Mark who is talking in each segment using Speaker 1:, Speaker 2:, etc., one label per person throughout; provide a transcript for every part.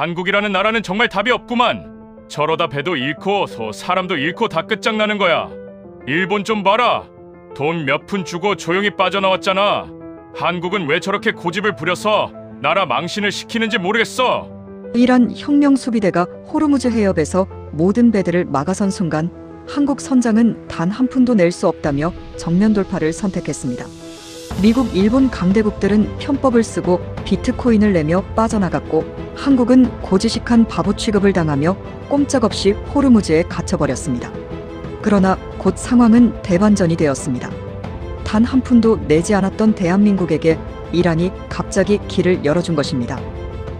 Speaker 1: 한국이라는 나라는 정말 답이 없구만. 저러다 배도 잃고 사람도 잃고 다 끝장나는 거야. 일본 좀 봐라. 돈 몇 푼 주고 조용히 빠져나왔잖아. 한국은 왜 저렇게 고집을 부려서 나라 망신을 시키는지 모르겠어.
Speaker 2: 이란 혁명수비대가 호르무즈 해협에서 모든 배들을 막아선 순간 한국 선장은 단 한 푼도 낼 수 없다며 정면 돌파를 선택했습니다. 미국, 일본 강대국들은 편법을 쓰고 비트코인을 내며 빠져나갔고 한국은 고지식한 바보 취급을 당하며 꼼짝없이 호르무즈에 갇혀버렸습니다. 그러나 곧 상황은 대반전이 되었습니다. 단 한 푼도 내지 않았던 대한민국에게 이란이 갑자기 길을 열어준 것입니다.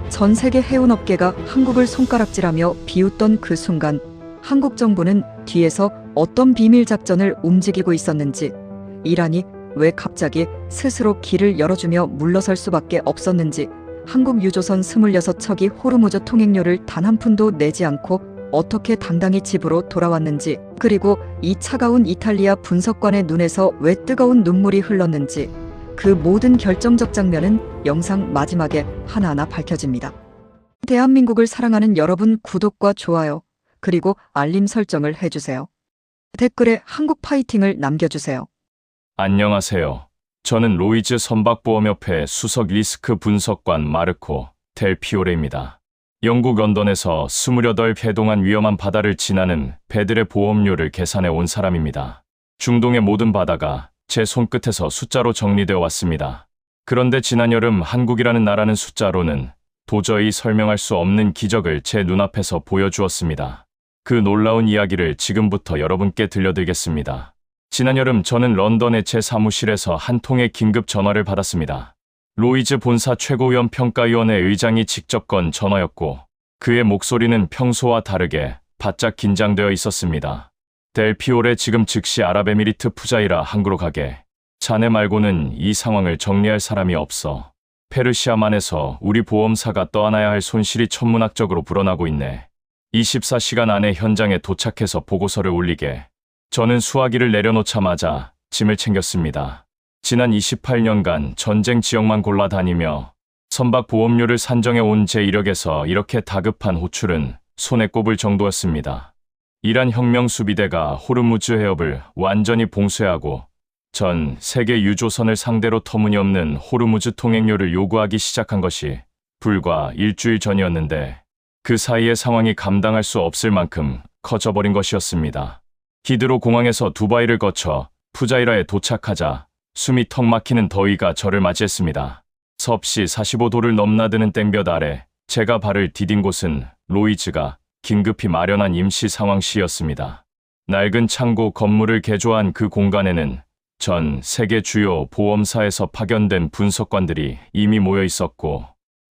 Speaker 2: 전 세계 해운업계가 한국을 손가락질하며 비웃던 그 순간 한국 정부는 뒤에서 어떤 비밀 작전을 움직이고 있었는지, 이란이 왜 갑자기 스스로 길을 열어주며 물러설 수밖에 없었는지, 한국 유조선 26척이 호르무즈 통행료를 단 한 푼도 내지 않고 어떻게 당당히 집으로 돌아왔는지, 그리고 이 차가운 이탈리아 분석관의 눈에서 왜 뜨거운 눈물이 흘렀는지, 그 모든 결정적 장면은 영상 마지막에 하나하나 밝혀집니다. 대한민국을 사랑하는 여러분, 구독과 좋아요, 그리고 알림 설정을 해주세요. 댓글에 한국 파이팅을 남겨주세요.
Speaker 1: 안녕하세요. 저는 로이즈 선박보험협회 수석 리스크 분석관 마르코 델 피오레입니다. 영국 런던에서 28해 동안 위험한 바다를 지나는 배들의 보험료를 계산해 온 사람입니다. 중동의 모든 바다가 제 손끝에서 숫자로 정리되어 왔습니다. 그런데 지난 여름 한국이라는 나라는 숫자로는 도저히 설명할 수 없는 기적을 제 눈앞에서 보여주었습니다. 그 놀라운 이야기를 지금부터 여러분께 들려드리겠습니다. 지난 여름 저는 런던의 제 사무실에서 한 통의 긴급 전화를 받았습니다. 로이즈 본사 최고위험 평가위원회 의장이 직접 건 전화였고 그의 목소리는 평소와 다르게 바짝 긴장되어 있었습니다. 델 피오레, 지금 즉시 아랍에미리트 푸자이라 항구로 가게. 자네 말고는 이 상황을 정리할 사람이 없어. 페르시아만에서 우리 보험사가 떠안아야 할 손실이 천문학적으로 불어나고 있네. 24시간 안에 현장에 도착해서 보고서를 올리게. 저는 수화기를 내려놓자마자 짐을 챙겼습니다. 지난 28년간 전쟁 지역만 골라다니며 선박 보험료를 산정해 온 제 이력에서 이렇게 다급한 호출은 손에 꼽을 정도였습니다. 이란 혁명수비대가 호르무즈 해협을 완전히 봉쇄하고 전 세계 유조선을 상대로 터무니없는 호르무즈 통행료를 요구하기 시작한 것이 불과 일주일 전이었는데 그 사이에 상황이 감당할 수 없을 만큼 커져버린 것이었습니다. 히드로 공항에서 두바이를 거쳐 푸자이라에 도착하자 숨이 턱 막히는 더위가 저를 맞이했습니다. 섭씨 45도를 넘나드는 땡볕 아래 제가 발을 디딘 곳은 로이즈가 긴급히 마련한 임시 상황실이었습니다. 낡은 창고 건물을 개조한 그 공간에는 전 세계 주요 보험사에서 파견된 분석관들이 이미 모여 있었고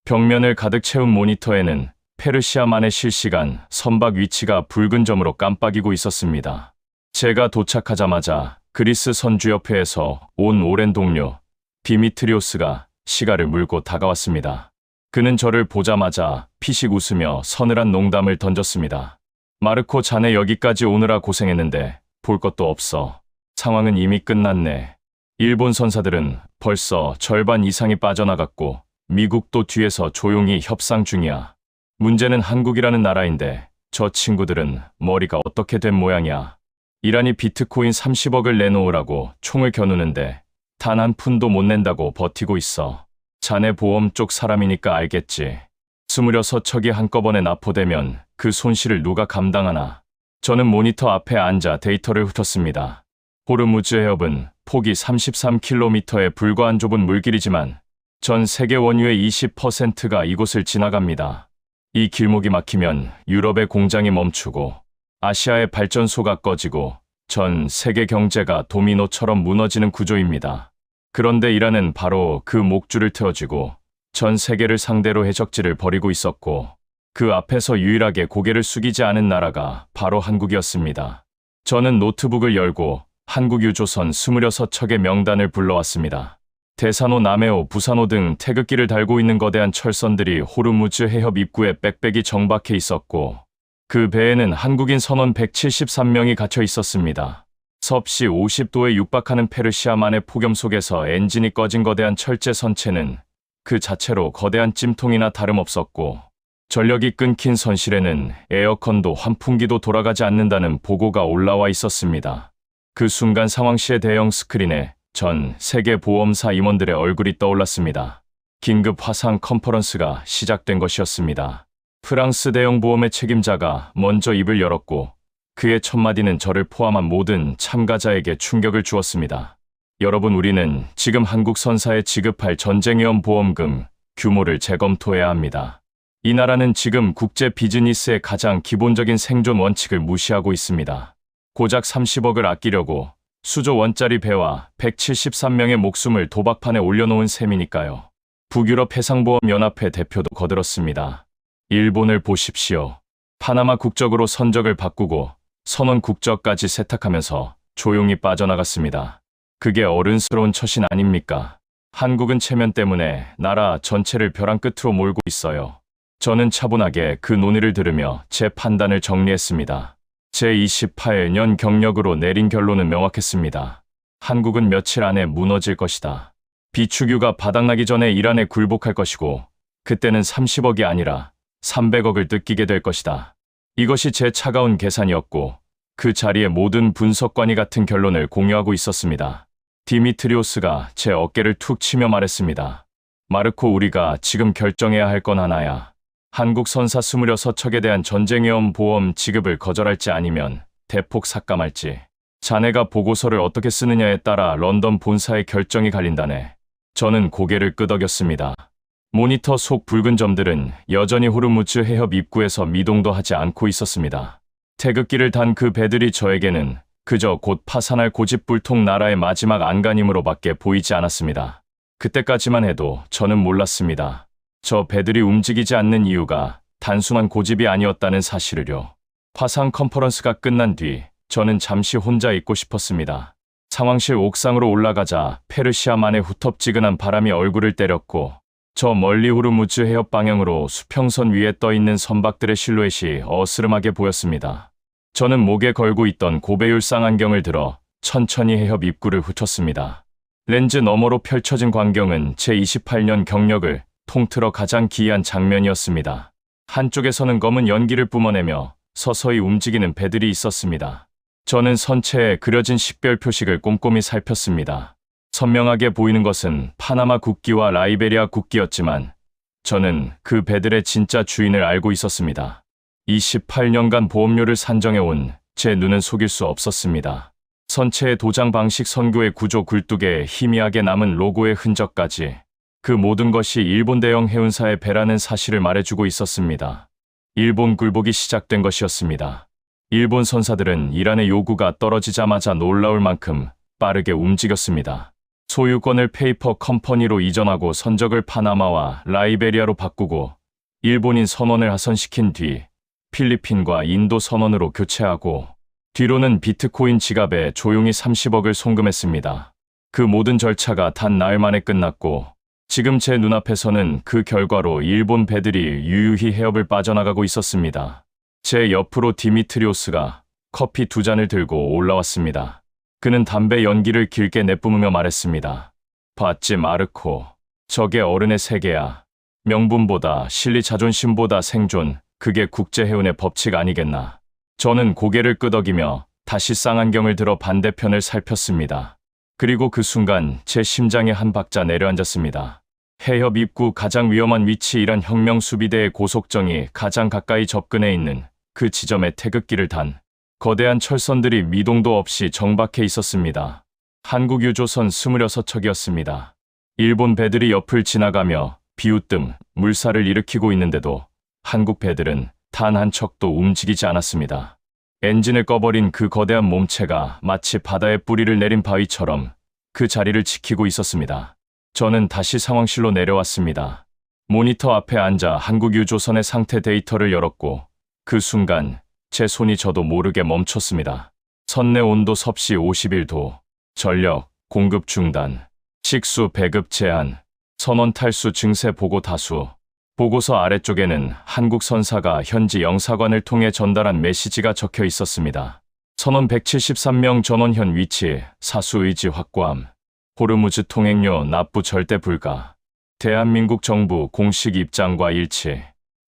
Speaker 1: 벽면을 가득 채운 모니터에는 페르시아만의 실시간 선박 위치가 붉은 점으로 깜빡이고 있었습니다. 제가 도착하자마자 그리스 선주협회에서 온 오랜 동료 디미트리오스가 시가를 물고 다가왔습니다. 그는 저를 보자마자 피식 웃으며 서늘한 농담을 던졌습니다. 마르코, 자네 여기까지 오느라 고생했는데 볼 것도 없어. 상황은 이미 끝났네. 일본 선사들은 벌써 절반 이상이 빠져나갔고 미국도 뒤에서 조용히 협상 중이야. 문제는 한국이라는 나라인데 저 친구들은 머리가 어떻게 된 모양이야. 이란이 비트코인 30억을 내놓으라고 총을 겨누는데 단 한 푼도 못 낸다고 버티고 있어. 자네 보험 쪽 사람이니까 알겠지. 26척이 한꺼번에 납포되면 그 손실을 누가 감당하나. 저는 모니터 앞에 앉아 데이터를 훑었습니다. 호르무즈 해협은 폭이 33km에 불과한 좁은 물길이지만 전 세계 원유의 20%가 이곳을 지나갑니다. 이 길목이 막히면 유럽의 공장이 멈추고 아시아의 발전소가 꺼지고 전 세계 경제가 도미노처럼 무너지는 구조입니다. 그런데 이란은 바로 그 목줄을 트어쥐고 전 세계를 상대로 해적질을 벌이고 있었고 그 앞에서 유일하게 고개를 숙이지 않은 나라가 바로 한국이었습니다. 저는 노트북을 열고 한국 유조선 26척의 명단을 불러왔습니다. 대산호, 남해호, 부산호 등 태극기를 달고 있는 거대한 철선들이 호르무즈 해협 입구에 빽빽이 정박해 있었고 그 배에는 한국인 선원 173명이 갇혀 있었습니다. 섭씨 50도에 육박하는 페르시아만의 폭염 속에서 엔진이 꺼진 거대한 철제 선체는 그 자체로 거대한 찜통이나 다름없었고 전력이 끊긴 선실에는 에어컨도 환풍기도 돌아가지 않는다는 보고가 올라와 있었습니다. 그 순간 상황시의 대형 스크린에 전 세계 보험사 임원들의 얼굴이 떠올랐습니다. 긴급 화상 컨퍼런스가 시작된 것이었습니다. 프랑스 대형 보험의 책임자가 먼저 입을 열었고 그의 첫 마디는 저를 포함한 모든 참가자에게 충격을 주었습니다. 여러분, 우리는 지금 한국 선사에 지급할 전쟁위험 보험금 규모를 재검토해야 합니다. 이 나라는 지금 국제 비즈니스의 가장 기본적인 생존 원칙을 무시하고 있습니다. 고작 30억을 아끼려고 수조 원짜리 배와 173명의 목숨을 도박판에 올려놓은 셈이니까요. 북유럽 해상보험연합회 대표도 거들었습니다. 일본을 보십시오. 파나마 국적으로 선적을 바꾸고 선원 국적까지 세탁하면서 조용히 빠져나갔습니다. 그게 어른스러운 처신 아닙니까? 한국은 체면 때문에 나라 전체를 벼랑 끝으로 몰고 있어요. 저는 차분하게 그 논의를 들으며 제 판단을 정리했습니다. 제 28년 경력으로 내린 결론은 명확했습니다. 한국은 며칠 안에 무너질 것이다. 비축유가 바닥나기 전에 이란에 굴복할 것이고 그때는 30억이 아니라 300억을 뜯기게 될 것이다. 이것이 제 차가운 계산이었고 그 자리에 모든 분석관이 같은 결론을 공유하고 있었습니다. 디미트리오스가 제 어깨를 툭 치며 말했습니다. 마르코, 우리가 지금 결정해야 할 건 하나야. 한국 선사 26척에 대한 전쟁위험 보험 지급을 거절할지 아니면 대폭 삭감할지. 자네가 보고서를 어떻게 쓰느냐에 따라 런던 본사의 결정이 갈린다네. 저는 고개를 끄덕였습니다. 모니터 속 붉은 점들은 여전히 호르무즈 해협 입구에서 미동도 하지 않고 있었습니다. 태극기를 단 그 배들이 저에게는 그저 곧 파산할 고집불통 나라의 마지막 안간힘으로밖에 보이지 않았습니다. 그때까지만 해도 저는 몰랐습니다. 저 배들이 움직이지 않는 이유가 단순한 고집이 아니었다는 사실을요. 화상 컨퍼런스가 끝난 뒤 저는 잠시 혼자 있고 싶었습니다. 상황실 옥상으로 올라가자 페르시아만의 후텁지근한 바람이 얼굴을 때렸고 저 멀리 호르무즈 해협 방향으로 수평선 위에 떠있는 선박들의 실루엣이 어스름하게 보였습니다. 저는 목에 걸고 있던 고배율 쌍안경을 들어 천천히 해협 입구를 훑었습니다. 렌즈 너머로 펼쳐진 광경은 제 28년 경력을 통틀어 가장 기이한 장면이었습니다. 한쪽에서는 검은 연기를 뿜어내며 서서히 움직이는 배들이 있었습니다. 저는 선체에 그려진 식별 표식을 꼼꼼히 살폈습니다. 선명하게 보이는 것은 파나마 국기와 라이베리아 국기였지만 저는 그 배들의 진짜 주인을 알고 있었습니다. 28년간 보험료를 산정해온 제 눈은 속일 수 없었습니다. 선체의 도장 방식 선교의 구조 굴뚝에 희미하게 남은 로고의 흔적까지 그 모든 것이 일본 대형 해운사의 배라는 사실을 말해주고 있었습니다. 일본 굴복이 시작된 것이었습니다. 일본 선사들은 이란의 요구가 떨어지자마자 놀라울 만큼 빠르게 움직였습니다. 소유권을 페이퍼 컴퍼니로 이전하고 선적을 파나마와 라이베리아로 바꾸고 일본인 선원을 하선시킨 뒤 필리핀과 인도 선원으로 교체하고 뒤로는 비트코인 지갑에 조용히 30억을 송금했습니다. 그 모든 절차가 단 나흘 만에 끝났고 지금 제 눈앞에서는 그 결과로 일본 배들이 유유히 해협을 빠져나가고 있었습니다. 제 옆으로 디미트리오스가 커피 2잔을 들고 올라왔습니다. 그는 담배 연기를 길게 내뿜으며 말했습니다. 봤지, 마르코. 저게 어른의 세계야. 명분보다 실리, 자존심보다 생존, 그게 국제해운의 법칙 아니겠나. 저는 고개를 끄덕이며 다시 쌍안경을 들어 반대편을 살폈습니다. 그리고 그 순간 제 심장에 한 박자 내려앉았습니다. 해협 입구 가장 위험한 위치, 이란 혁명수비대의 고속정이 가장 가까이 접근해 있는 그 지점에 태극기를 단 거대한 철선들이 미동도 없이 정박해 있었습니다. 한국 유조선 26척이었습니다. 일본 배들이 옆을 지나가며 비웃듬 물살을 일으키고 있는데도 한국 배들은 단 한 척도 움직이지 않았습니다. 엔진을 꺼버린 그 거대한 몸체가 마치 바다에 뿌리를 내린 바위처럼 그 자리를 지키고 있었습니다. 저는 다시 상황실로 내려왔습니다. 모니터 앞에 앉아 한국 유조선의 상태 데이터를 열었고 그 순간 제 손이 저도 모르게 멈췄습니다. 선내 온도 섭씨 51도, 전력, 공급 중단, 식수 배급 제한, 선원 탈수 증세 보고 다수. 보고서 아래쪽에는 한국 선사가 현지 영사관을 통해 전달한 메시지가 적혀 있었습니다. 선원 173명 전원 현 위치, 사수 의지 확고함. 호르무즈 통행료 납부 절대 불가. 대한민국 정부 공식 입장과 일치.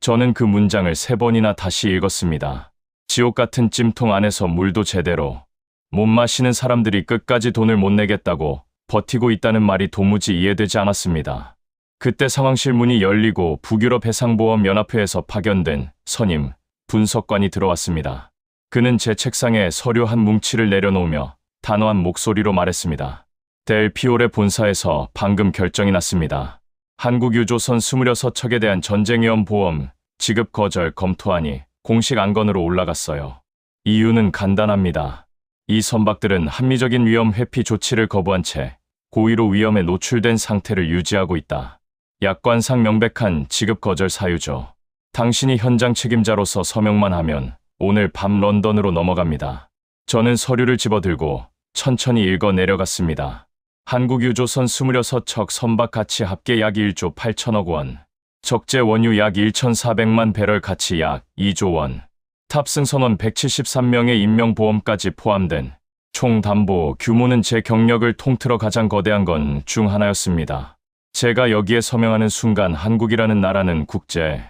Speaker 1: 저는 그 문장을 3번이나 다시 읽었습니다. 지옥 같은 찜통 안에서 물도 제대로 못 마시는 사람들이 끝까지 돈을 못 내겠다고 버티고 있다는 말이 도무지 이해되지 않았습니다. 그때 상황실 문이 열리고 북유럽 해상보험연합회에서 파견된 선임 분석관이 들어왔습니다. 그는 제 책상에 서류 한 뭉치를 내려놓으며 단호한 목소리로 말했습니다. 델 피오레 본사에서 방금 결정이 났습니다. 한국 유조선 26척에 대한 전쟁위험 보험 지급 거절 검토안이 공식 안건으로 올라갔어요. 이유는 간단합니다. 이 선박들은 합리적인 위험 회피 조치를 거부한 채 고의로 위험에 노출된 상태를 유지하고 있다. 약관상 명백한 지급 거절 사유죠. 당신이 현장 책임자로서 서명만 하면 오늘 밤 런던으로 넘어갑니다. 저는 서류를 집어들고 천천히 읽어 내려갔습니다. 한국 유조선 26척 선박 가치 합계 약 1조 8천억 원, 적재 원유 약 1,400만 배럴 가치 약 2조 원, 탑승 선원 173명의 인명보험까지 포함된 총 담보 규모는 제 경력을 통틀어 가장 거대한 건 중 하나였습니다. 제가 여기에 서명하는 순간 한국이라는 나라는 국제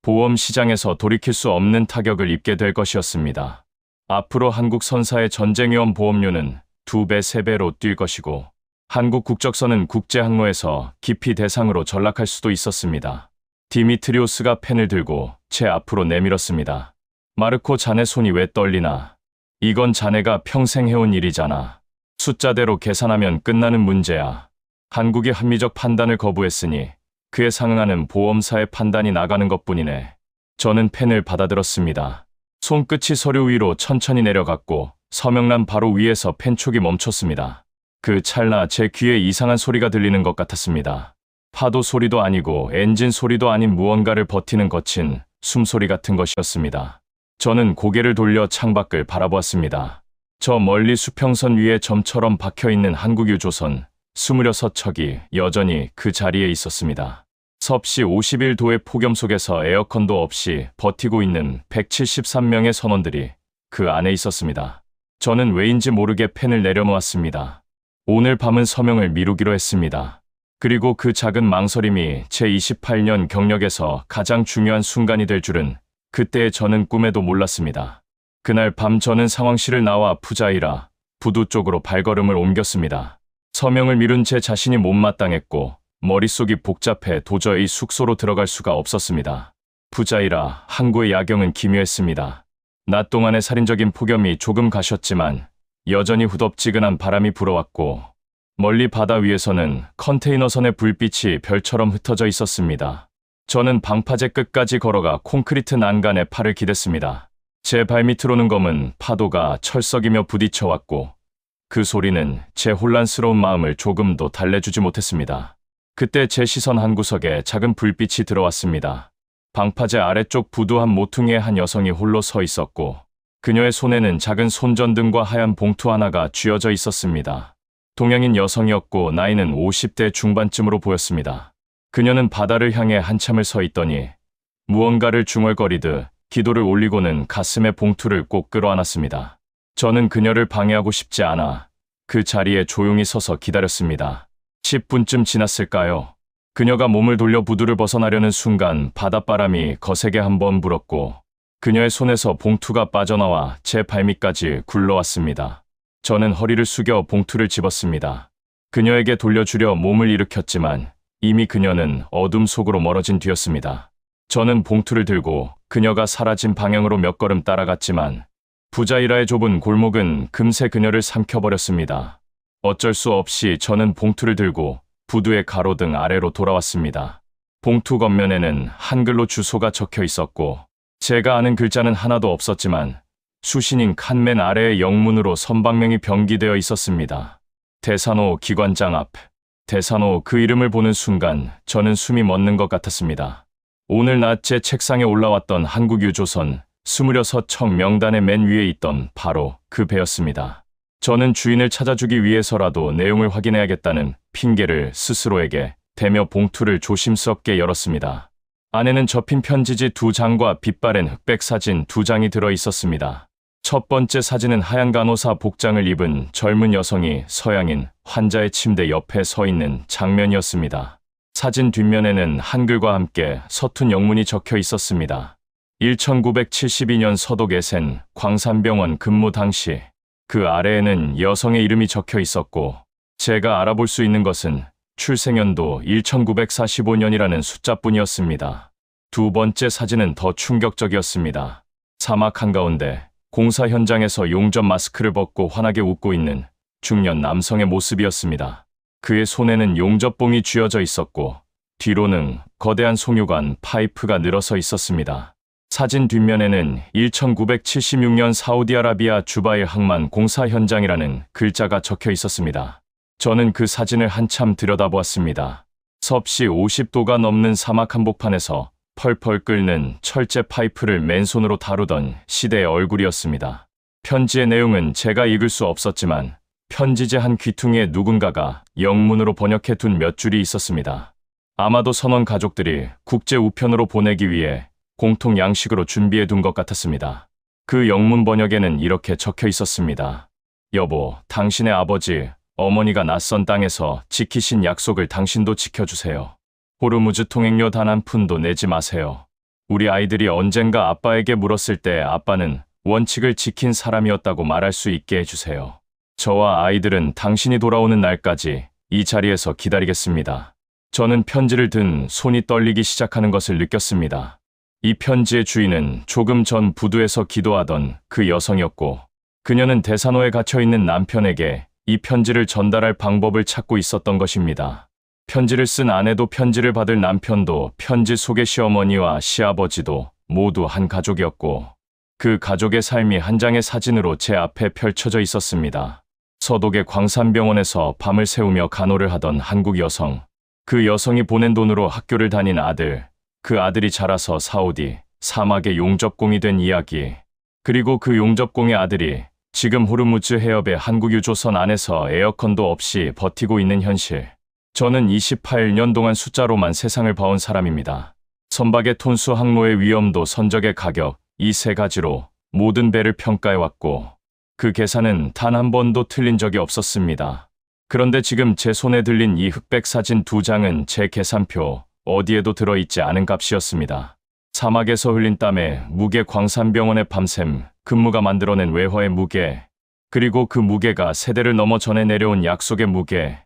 Speaker 1: 보험 시장에서 돌이킬 수 없는 타격을 입게 될 것이었습니다. 앞으로 한국 선사의 전쟁위험 보험료는 2배, 3배로 뛸 것이고 한국 국적선은 국제 항로에서 기피 대상으로 전락할 수도 있었습니다. 디미트리오스가 펜을 들고 제 앞으로 내밀었습니다. 마르코, 자네 손이 왜 떨리나? 이건 자네가 평생 해온 일이잖아. 숫자대로 계산하면 끝나는 문제야. 한국이 합리적 판단을 거부했으니 그에 상응하는 보험사의 판단이 나가는 것뿐이네. 저는 펜을 받아들었습니다. 손끝이 서류 위로 천천히 내려갔고 서명란 바로 위에서 펜촉이 멈췄습니다. 그 찰나 제 귀에 이상한 소리가 들리는 것 같았습니다. 파도 소리도 아니고 엔진 소리도 아닌 무언가를 버티는 거친 숨소리 같은 것이었습니다. 저는 고개를 돌려 창밖을 바라보았습니다. 저 멀리 수평선 위에 점처럼 박혀있는 한국 유조선 26척이 여전히 그 자리에 있었습니다. 섭씨 51도의 폭염 속에서 에어컨도 없이 버티고 있는 173명의 선원들이 그 안에 있었습니다. 저는 왜인지 모르게 펜을 내려놓았습니다. 오늘 밤은 서명을 미루기로 했습니다. 그리고 그 작은 망설임이 제 28년 경력에서 가장 중요한 순간이 될 줄은 그때의 저는 꿈에도 몰랐습니다. 그날 밤 저는 상황실을 나와 푸자이라 부두 쪽으로 발걸음을 옮겼습니다. 서명을 미룬 제 자신이 못마땅했고 머릿속이 복잡해 도저히 숙소로 들어갈 수가 없었습니다. 푸자이라 항구의 야경은 기묘했습니다. 낮 동안의 살인적인 폭염이 조금 가셨지만 여전히 후덥지근한 바람이 불어왔고 멀리 바다 위에서는 컨테이너선의 불빛이 별처럼 흩어져 있었습니다. 저는 방파제 끝까지 걸어가 콘크리트 난간에 팔을 기댔습니다. 제 발밑으로는 검은 파도가 철썩이며 부딪혀왔고 그 소리는 제 혼란스러운 마음을 조금도 달래주지 못했습니다. 그때 제 시선 한 구석에 작은 불빛이 들어왔습니다. 방파제 아래쪽 부두 한 모퉁이에 한 여성이 홀로 서 있었고 그녀의 손에는 작은 손전등과 하얀 봉투 하나가 쥐어져 있었습니다. 동양인 여성이었고 나이는 50대 중반쯤으로 보였습니다. 그녀는 바다를 향해 한참을 서 있더니 무언가를 중얼거리듯 기도를 올리고는 가슴에 봉투를 꼭 끌어안았습니다. 저는 그녀를 방해하고 싶지 않아 그 자리에 조용히 서서 기다렸습니다. 10분쯤 지났을까요? 그녀가 몸을 돌려 부두를 벗어나려는 순간 바닷바람이 거세게 한번 불었고 그녀의 손에서 봉투가 빠져나와 제 발밑까지 굴러왔습니다. 저는 허리를 숙여 봉투를 집었습니다. 그녀에게 돌려주려 몸을 일으켰지만 이미 그녀는 어둠 속으로 멀어진 뒤였습니다. 저는 봉투를 들고 그녀가 사라진 방향으로 몇 걸음 따라갔지만 부자이라의 좁은 골목은 금세 그녀를 삼켜버렸습니다. 어쩔 수 없이 저는 봉투를 들고 부두의 가로등 아래로 돌아왔습니다. 봉투 겉면에는 한글로 주소가 적혀 있었고 제가 아는 글자는 하나도 없었지만 수신인 칸맨 아래의 영문으로 선박명이 병기되어 있었습니다. 대산호 기관장 앞. 대산호 그 이름을 보는 순간 저는 숨이 멎는 것 같았습니다. 오늘 낮 제 책상에 올라왔던 한국 유조선 26척 명단의 맨 위에 있던 바로 그 배였습니다. 저는 주인을 찾아주기 위해서라도 내용을 확인해야겠다는 핑계를 스스로에게 대며 봉투를 조심스럽게 열었습니다. 안에는 접힌 편지지 2장과 빛바랜 흑백 사진 2장이 들어 있었습니다. 첫 번째 사진은 하얀 간호사 복장을 입은 젊은 여성이 서양인 환자의 침대 옆에 서 있는 장면이었습니다. 사진 뒷면에는 한글과 함께 서툰 영문이 적혀 있었습니다. 1972년 서독에센 광산병원 근무 당시 그 아래에는 여성의 이름이 적혀 있었고 제가 알아볼 수 있는 것은 출생연도 1945년이라는 숫자뿐이었습니다. 두 번째 사진은 더 충격적이었습니다. 사막 한가운데 공사 현장에서 용접 마스크를 벗고 환하게 웃고 있는 중년 남성의 모습이었습니다. 그의 손에는 용접봉이 쥐어져 있었고 뒤로는 거대한 송유관 파이프가 늘어서 있었습니다. 사진 뒷면에는 1976년 사우디아라비아 주바일 항만 공사 현장이라는 글자가 적혀 있었습니다. 저는 그 사진을 한참 들여다보았습니다. 섭씨 50도가 넘는 사막 한복판에서 펄펄 끓는 철제 파이프를 맨손으로 다루던 시대의 얼굴이었습니다. 편지의 내용은 제가 읽을 수 없었지만 편지지 한 귀퉁이에 누군가가 영문으로 번역해 둔 몇 줄이 있었습니다. 아마도 선원 가족들이 국제 우편으로 보내기 위해 공통 양식으로 준비해 둔 것 같았습니다. 그 영문 번역에는 이렇게 적혀 있었습니다. 여보, 당신의 아버지, 어머니가 낯선 땅에서 지키신 약속을 당신도 지켜주세요. 호르무즈 통행료 단 한 푼도 내지 마세요. 우리 아이들이 언젠가 아빠에게 물었을 때 아빠는 원칙을 지킨 사람이었다고 말할 수 있게 해주세요. 저와 아이들은 당신이 돌아오는 날까지 이 자리에서 기다리겠습니다. 저는 편지를 든 손이 떨리기 시작하는 것을 느꼈습니다. 이 편지의 주인은 조금 전 부두에서 기도하던 그 여성이었고 그녀는 대산호에 갇혀있는 남편에게 이 편지를 전달할 방법을 찾고 있었던 것입니다. 편지를 쓴 아내도 편지를 받을 남편도 편지 속의 시어머니와 시아버지도 모두 한 가족이었고 그 가족의 삶이 한 장의 사진으로 제 앞에 펼쳐져 있었습니다. 서독의 광산병원에서 밤을 새우며 간호를 하던 한국 여성, 그 여성이 보낸 돈으로 학교를 다닌 아들, 그 아들이 자라서 사우디, 사막의 용접공이 된 이야기, 그리고 그 용접공의 아들이 지금 호르무즈 해협의 한국 유조선 안에서 에어컨도 없이 버티고 있는 현실. 저는 28년 동안 숫자로만 세상을 봐온 사람입니다. 선박의 톤수 항로의 위험도 선적의 가격, 이 세 가지로 모든 배를 평가해왔고 그 계산은 단 한 번도 틀린 적이 없었습니다. 그런데 지금 제 손에 들린 이 흑백 사진 두 장은 제 계산표 어디에도 들어있지 않은 값이었습니다. 사막에서 흘린 땀에 무게 광산병원의 밤샘 근무가 만들어낸 외화의 무게, 그리고 그 무게가 세대를 넘어 전해 내려온 약속의 무게,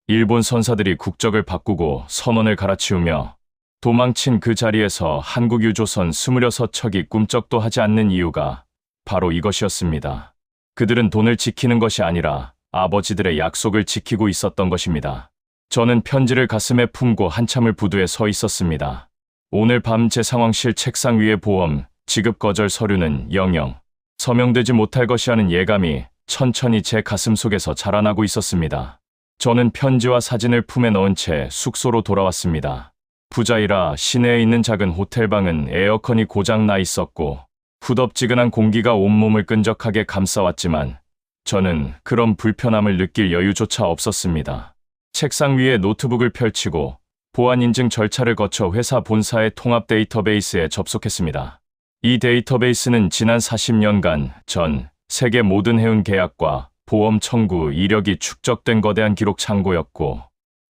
Speaker 1: 일본 선사들이 국적을 바꾸고 선원을 갈아치우며 도망친 그 자리에서 한국 유조선 26척이 꿈쩍도 하지 않는 이유가 바로 이것이었습니다. 그들은 돈을 지키는 것이 아니라 아버지들의 약속을 지키고 있었던 것입니다. 저는 편지를 가슴에 품고 한참을 부두에 서 있었습니다. 오늘 밤 제 상황실 책상 위의 보험, 지급 거절 서류는 영영 서명되지 못할 것이라는 예감이 천천히 제 가슴 속에서 자라나고 있었습니다. 저는 편지와 사진을 품에 넣은 채 숙소로 돌아왔습니다. 부자이라 시내에 있는 작은 호텔방은 에어컨이 고장 나 있었고 후덥지근한 공기가 온몸을 끈적하게 감싸왔지만 저는 그런 불편함을 느낄 여유조차 없었습니다. 책상 위에 노트북을 펼치고 보안 인증 절차를 거쳐 회사 본사의 통합 데이터베이스에 접속했습니다. 이 데이터베이스는 지난 40년간 전 세계 모든 해운 계약과 보험 청구 이력이 축적된 거대한 기록 창고였고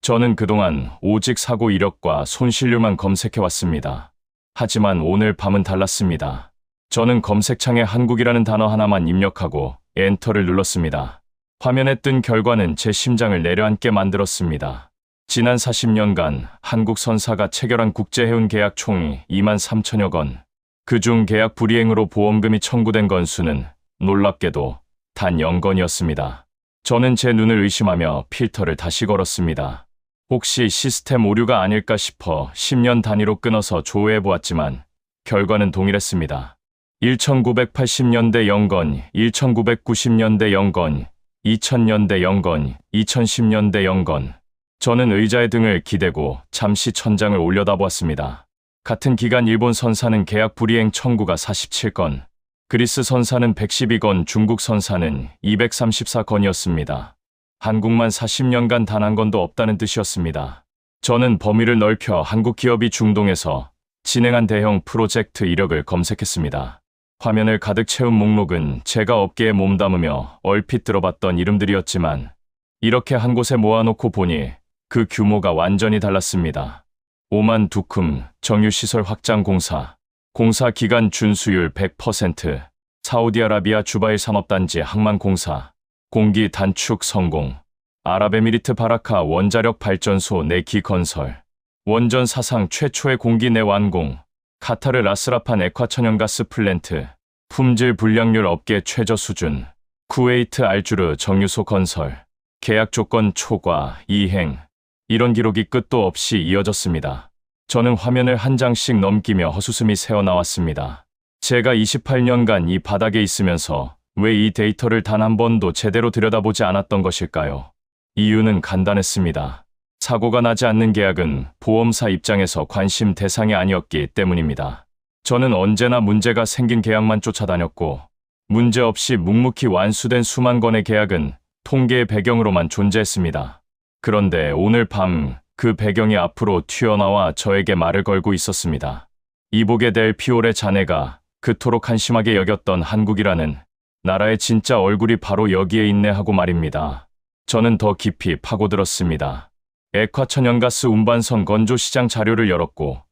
Speaker 1: 저는 그동안 오직 사고 이력과 손실률만 검색해왔습니다. 하지만 오늘 밤은 달랐습니다. 저는 검색창에 한국이라는 단어 하나만 입력하고 엔터를 눌렀습니다. 화면에 뜬 결과는 제 심장을 내려앉게 만들었습니다. 지난 40년간 한국 선사가 체결한 국제해운 계약 총이 2만 3천여 건, 그중 계약 불이행으로 보험금이 청구된 건수는 놀랍게도 단 0건이었습니다. 저는 제 눈을 의심하며 필터를 다시 걸었습니다. 혹시 시스템 오류가 아닐까 싶어 10년 단위로 끊어서 조회해보았지만 결과는 동일했습니다. 1980년대 0건, 1990년대 0건, 2000년대 0건, 2010년대 0건. 저는 의자에 등을 기대고 잠시 천장을 올려다보았습니다. 같은 기간 일본 선사는 계약 불이행 청구가 47건, 그리스 선사는 112건, 중국 선사는 234건이었습니다. 한국만 40년간 단 한 건도 없다는 뜻이었습니다. 저는 범위를 넓혀 한국 기업이 중동에서 진행한 대형 프로젝트 이력을 검색했습니다. 화면을 가득 채운 목록은 제가 업계에 몸담으며 얼핏 들어봤던 이름들이었지만 이렇게 한 곳에 모아놓고 보니 그 규모가 완전히 달랐습니다. 오만 두쿰 정유시설 확장 공사. 공사 기간 준수율 100%. 사우디아라비아 주바일 산업단지 항만공사. 공기 단축 성공. 아랍에미리트 바라카 원자력 발전소 내기 건설. 원전 사상 최초의 공기 내 완공. 카타르 라스라판 액화천연가스 플랜트. 품질 불량률 업계 최저 수준. 쿠웨이트 알주르 정유소 건설. 계약 조건 초과, 이행. 이런 기록이 끝도 없이 이어졌습니다. 저는 화면을 한 장씩 넘기며 헛웃음이 새어나왔습니다. 제가 28년간 이 바닥에 있으면서 왜 이 데이터를 단 한 번도 제대로 들여다보지 않았던 것일까요? 이유는 간단했습니다. 사고가 나지 않는 계약은 보험사 입장에서 관심 대상이 아니었기 때문입니다. 저는 언제나 문제가 생긴 계약만 쫓아다녔고, 문제없이 묵묵히 완수된 수만 건의 계약은 통계의 배경으로만 존재했습니다. 그런데 오늘 밤 그 배경이 앞으로 튀어나와 저에게 말을 걸고 있었습니다. 이보게 될 피올의 자네가 그토록 한심하게 여겼던 한국이라는 나라의 진짜 얼굴이 바로 여기에 있네 하고 말입니다. 저는 더 깊이 파고들었습니다. 액화천연가스 운반선 건조시장 자료를 열었고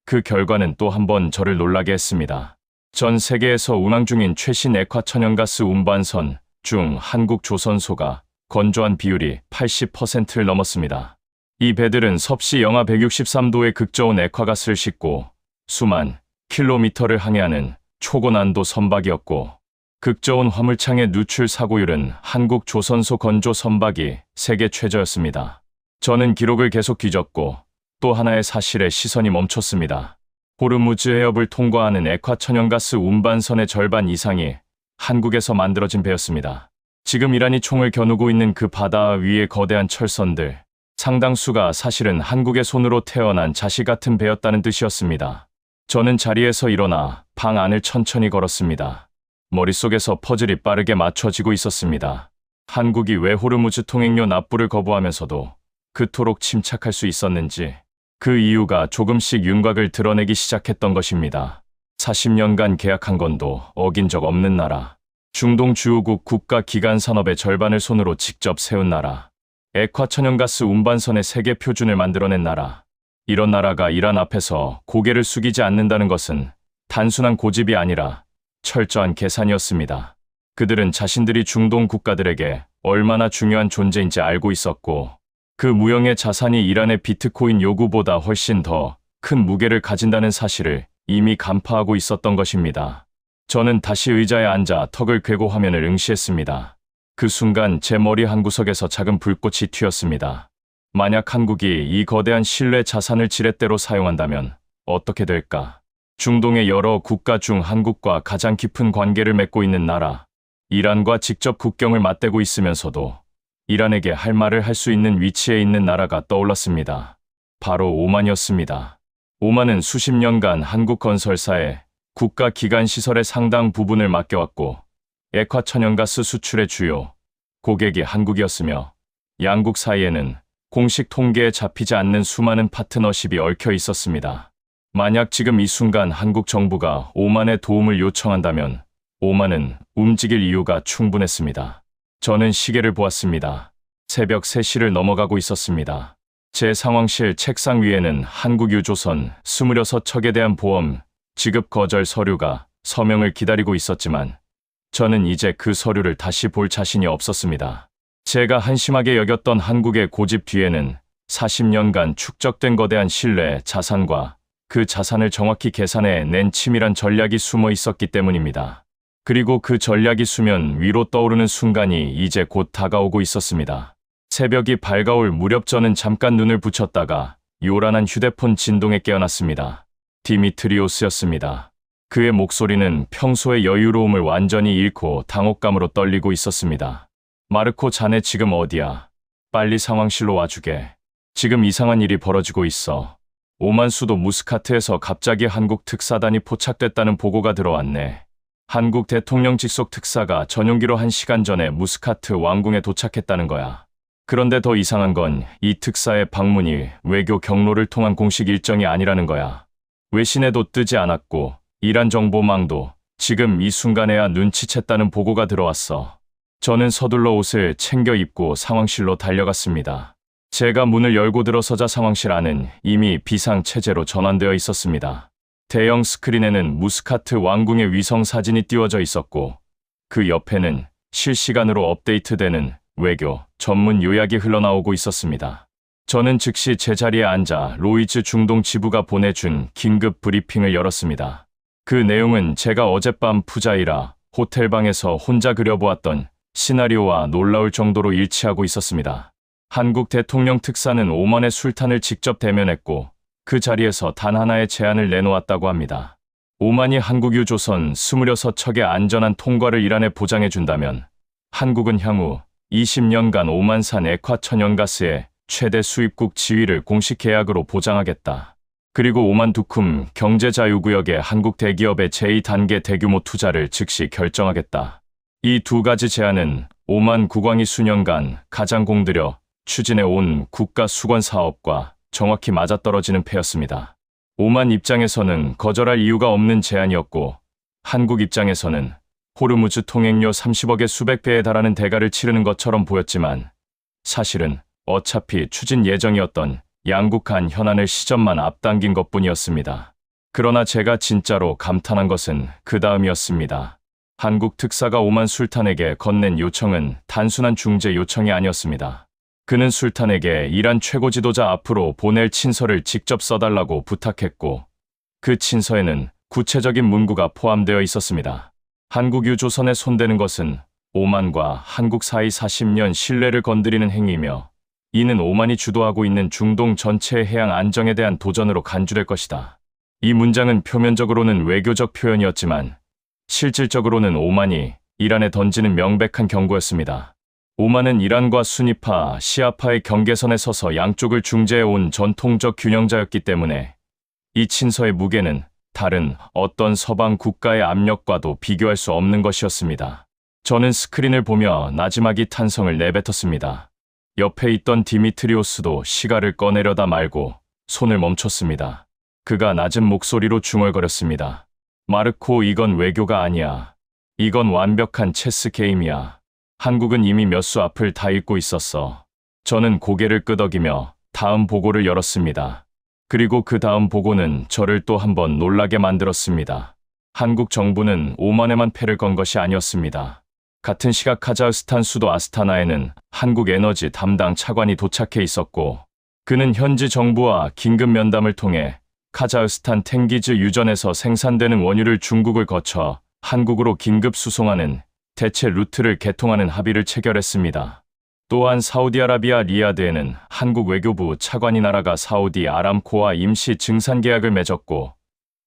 Speaker 1: 그 결과는 또 한 번 저를 놀라게 했습니다. 전 세계에서 운항 중인 최신 액화천연가스 운반선 중 한국 조선소가 건조한 비율이 80%를 넘었습니다. 이 배들은 섭씨 영하 163도의 극저온 액화가스를 싣고 수만 킬로미터를 항해하는 초고난도 선박이었고 극저온 화물창의 누출 사고율은 한국 조선소 건조 선박이 세계 최저였습니다. 저는 기록을 계속 뒤졌고 또 하나의 사실에 시선이 멈췄습니다. 호르무즈 해협을 통과하는 액화천연가스 운반선의 절반 이상이 한국에서 만들어진 배였습니다. 지금 이란이 총을 겨누고 있는 그 바다 위의 거대한 철선들, 상당수가 사실은 한국의 손으로 태어난 자식 같은 배였다는 뜻이었습니다. 저는 자리에서 일어나 방 안을 천천히 걸었습니다. 머릿속에서 퍼즐이 빠르게 맞춰지고 있었습니다. 한국이 왜 호르무즈 통행료 납부를 거부하면서도 그토록 침착할 수 있었는지, 그 이유가 조금씩 윤곽을 드러내기 시작했던 것입니다. 40년간 계약한 건도 어긴 적 없는 나라, 중동 주요국 국가 기간 산업의 절반을 손으로 직접 세운 나라, 액화천연가스 운반선의 세계 표준을 만들어낸 나라, 이런 나라가 이란 앞에서 고개를 숙이지 않는다는 것은 단순한 고집이 아니라 철저한 계산이었습니다. 그들은 자신들이 중동 국가들에게 얼마나 중요한 존재인지 알고 있었고, 그 무형의 자산이 이란의 비트코인 요구보다 훨씬 더 큰 무게를 가진다는 사실을 이미 간파하고 있었던 것입니다. 저는 다시 의자에 앉아 턱을 괴고 화면을 응시했습니다. 그 순간 제 머리 한구석에서 작은 불꽃이 튀었습니다. 만약 한국이 이 거대한 신뢰 자산을 지렛대로 사용한다면 어떻게 될까? 중동의 여러 국가 중 한국과 가장 깊은 관계를 맺고 있는 나라, 이란과 직접 국경을 맞대고 있으면서도 이란에게 할 말을 할 수 있는 위치에 있는 나라가 떠올랐습니다. 바로 오만이었습니다. 오만은 수십 년간 한국 건설사에 국가 기관 시설의 상당 부분을 맡겨왔고 액화천연가스 수출의 주요 고객이 한국이었으며 양국 사이에는 공식 통계에 잡히지 않는 수많은 파트너십이 얽혀 있었습니다. 만약 지금 이 순간 한국 정부가 오만의 도움을 요청한다면 오만은 움직일 이유가 충분했습니다. 저는 시계를 보았습니다. 새벽 3시를 넘어가고 있었습니다. 제 상황실 책상 위에는 한국유조선 26척에 대한 보험 지급 거절 서류가 서명을 기다리고 있었지만 저는 이제 그 서류를 다시 볼 자신이 없었습니다. 제가 한심하게 여겼던 한국의 고집 뒤에는 40년간 축적된 거대한 신뢰, 자산과 그 자산을 정확히 계산해 낸 치밀한 전략이 숨어 있었기 때문입니다. 그리고 그 전략이 수면 위로 떠오르는 순간이 이제 곧 다가오고 있었습니다. 새벽이 밝아올 무렵 저는 잠깐 눈을 붙였다가 요란한 휴대폰 진동에 깨어났습니다. 디미트리오스였습니다. 그의 목소리는 평소의 여유로움을 완전히 잃고 당혹감으로 떨리고 있었습니다. 마르코, 자네 지금 어디야? 빨리 상황실로 와주게. 지금 이상한 일이 벌어지고 있어. 오만 수도 무스카트에서 갑자기 한국 특사단이 포착됐다는 보고가 들어왔네. 한국 대통령 직속 특사가 전용기로 1시간 전에 무스카트 왕궁에 도착했다는 거야. 그런데 더 이상한 건 이 특사의 방문이 외교 경로를 통한 공식 일정이 아니라는 거야. 외신에도 뜨지 않았고 이란 정보망도 지금 이 순간에야 눈치챘다는 보고가 들어왔어. 저는 서둘러 옷을 챙겨 입고 상황실로 달려갔습니다. 제가 문을 열고 들어서자 상황실 안은 이미 비상체제로 전환되어 있었습니다. 대형 스크린에는 무스카트 왕궁의 위성 사진이 띄워져 있었고 그 옆에는 실시간으로 업데이트되는 외교 전문 요약이 흘러나오고 있었습니다. 저는 즉시 제자리에 앉아 로이즈 중동 지부가 보내준 긴급 브리핑을 열었습니다. 그 내용은 제가 어젯밤 푸자이라 호텔방에서 혼자 그려보았던 시나리오와 놀라울 정도로 일치하고 있었습니다. 한국 대통령 특사는 오만의 술탄을 직접 대면했고 그 자리에서 단 하나의 제안을 내놓았다고 합니다. 오만이 한국유조선 26척의 안전한 통과를 이란에 보장해준다면 한국은 향후 20년간 오만산 액화천연가스의 최대 수입국 지위를 공식 계약으로 보장하겠다. 그리고 오만 두쿰 경제자유구역에 한국 대기업의 제2단계 대규모 투자를 즉시 결정하겠다. 이 두 가지 제안은 오만 국왕이 수년간 가장 공들여 추진해온 국가 수건 사업과 정확히 맞아떨어지는 패였습니다. 오만 입장에서는 거절할 이유가 없는 제안이었고 한국 입장에서는 호르무즈 통행료 30억의 수백 배에 달하는 대가를 치르는 것처럼 보였지만 사실은 어차피 추진 예정이었던 양국 간 현안을 시점만 앞당긴 것뿐이었습니다. 그러나 제가 진짜로 감탄한 것은 그 다음이었습니다. 한국 특사가 오만 술탄에게 건넨 요청은 단순한 중재 요청이 아니었습니다. 그는 술탄에게 이란 최고 지도자 앞으로 보낼 친서를 직접 써달라고 부탁했고 그 친서에는 구체적인 문구가 포함되어 있었습니다. 한국유조선에 손대는 것은 오만과 한국 사이 40년 신뢰를 건드리는 행위이며 이는 오만이 주도하고 있는 중동 전체의 해양 안정에 대한 도전으로 간주될 것이다. 이 문장은 표면적으로는 외교적 표현이었지만 실질적으로는 오만이 이란에 던지는 명백한 경고였습니다. 오만은 이란과 수니파, 시아파의 경계선에 서서 양쪽을 중재해온 전통적 균형자였기 때문에 이 친서의 무게는 다른 어떤 서방 국가의 압력과도 비교할 수 없는 것이었습니다. 저는 스크린을 보며 나지막이 탄성을 내뱉었습니다. 옆에 있던 디미트리오스도 시가를 꺼내려다 말고 손을 멈췄습니다. 그가 낮은 목소리로 중얼거렸습니다. 마르코, 이건 외교가 아니야. 이건 완벽한 체스 게임이야. 한국은 이미 몇 수 앞을 다 읽고 있었어. 저는 고개를 끄덕이며 다음 보고를 열었습니다. 그리고 그 다음 보고는 저를 또 한 번 놀라게 만들었습니다. 한국 정부는 오만에만 패를 건 것이 아니었습니다. 같은 시각 카자흐스탄 수도 아스타나에는 한국 에너지 담당 차관이 도착해 있었고 그는 현지 정부와 긴급 면담을 통해 카자흐스탄 탱기즈 유전에서 생산되는 원유를 중국을 거쳐 한국으로 긴급 수송하는 대체 루트를 개통하는 합의를 체결했습니다. 또한 사우디아라비아 리야드에는 한국 외교부 차관이 날아가 사우디 아람코와 임시 증산 계약을 맺었고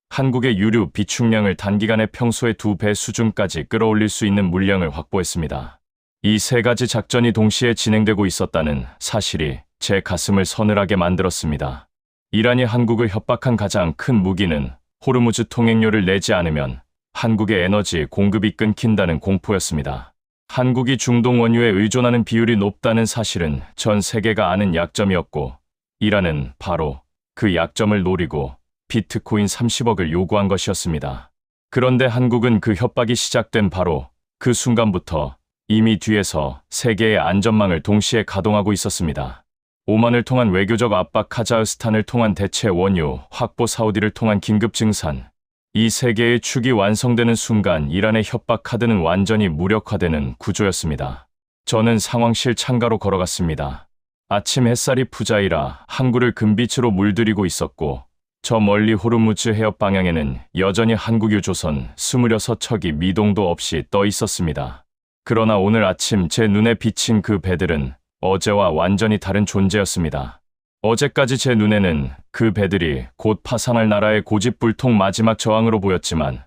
Speaker 1: 한국의 유류 비축량을 단기간에 평소의 2배 수준까지 끌어올릴 수 있는 물량을 확보했습니다. 이 세 가지 작전이 동시에 진행되고 있었다는 사실이 제 가슴을 서늘하게 만들었습니다. 이란이 한국을 협박한 가장 큰 무기는 호르무즈 통행료를 내지 않으면 한국의 에너지 공급이 끊긴다는 공포였습니다. 한국이 중동 원유에 의존하는 비율이 높다는 사실은 전 세계가 아는 약점이었고 이란은 바로 그 약점을 노리고 비트코인 30억을 요구한 것이었습니다. 그런데 한국은 그 협박이 시작된 바로 그 순간부터 이미 뒤에서 세계의 안전망을 동시에 가동하고 있었습니다. 오만을 통한 외교적 압박, 카자흐스탄을 통한 대체 원유 확보, 사우디를 통한 긴급 증산, 이 세 개의 축이 완성되는 순간 이란의 협박 카드는 완전히 무력화되는 구조였습니다. 저는 상황실 창가로 걸어갔습니다. 아침 햇살이 푸자이라 항구를 금빛으로 물들이고 있었고 저 멀리 호르무즈 해협 방향에는 여전히 한국유조선 26척이 미동도 없이 떠 있었습니다. 그러나 오늘 아침 제 눈에 비친 그 배들은 어제와 완전히 다른 존재였습니다. 어제까지 제 눈에는 그 배들이 곧 파산할 나라의 고집불통 마지막 저항으로 보였지만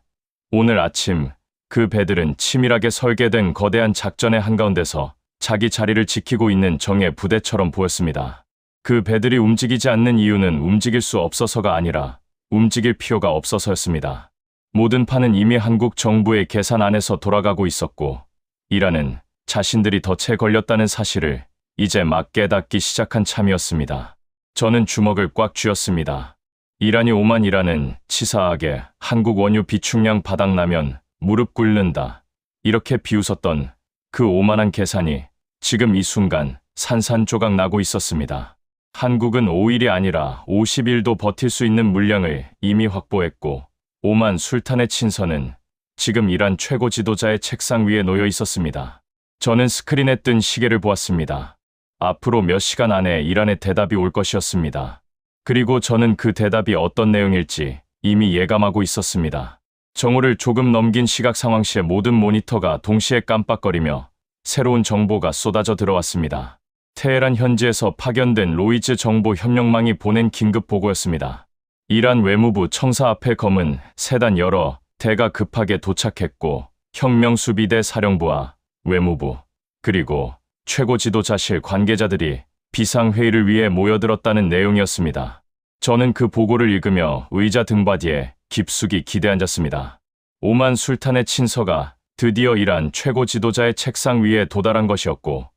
Speaker 1: 오늘 아침 그 배들은 치밀하게 설계된 거대한 작전의 한가운데서 자기 자리를 지키고 있는 정예 부대처럼 보였습니다. 그 배들이 움직이지 않는 이유는 움직일 수 없어서가 아니라 움직일 필요가 없어서였습니다. 모든 판은 이미 한국 정부의 계산 안에서 돌아가고 있었고 이란은 자신들이 덫에 걸렸다는 사실을 이제 막 깨닫기 시작한 참이었습니다. 저는 주먹을 꽉 쥐었습니다. 이란이 오만이라는 치사하게 한국 원유 비축량 바닥나면 무릎 꿇는다. 이렇게 비웃었던 그 오만한 계산이 지금 이 순간 산산조각 나고 있었습니다. 한국은 5일이 아니라 50일도 버틸 수 있는 물량을 이미 확보했고, 오만 술탄의 친서는 지금 이란 최고 지도자의 책상 위에 놓여 있었습니다. 저는 스크린에 뜬 시계를 보았습니다. 앞으로 몇 시간 안에 이란의 대답이 올 것이었습니다. 그리고 저는 그 대답이 어떤 내용일지 이미 예감하고 있었습니다. 정오를 조금 넘긴 시각 상황실의 모든 모니터가 동시에 깜빡거리며 새로운 정보가 쏟아져 들어왔습니다. 테헤란 현지에서 파견된 로이즈 정보 협력망이 보낸 긴급 보고였습니다. 이란 외무부 청사 앞에 검은 세단 여러 대가 급하게 도착했고, 혁명수비대 사령부와 외무부, 그리고 최고 지도자실 관계자들이 비상회의를 위해 모여들었다는 내용이었습니다. 저는 그 보고를 읽으며 의자 등받이에 깊숙이 기대앉았습니다. 오만 술탄의 친서가 드디어 이란 최고 지도자의 책상 위에 도달한 것이었고,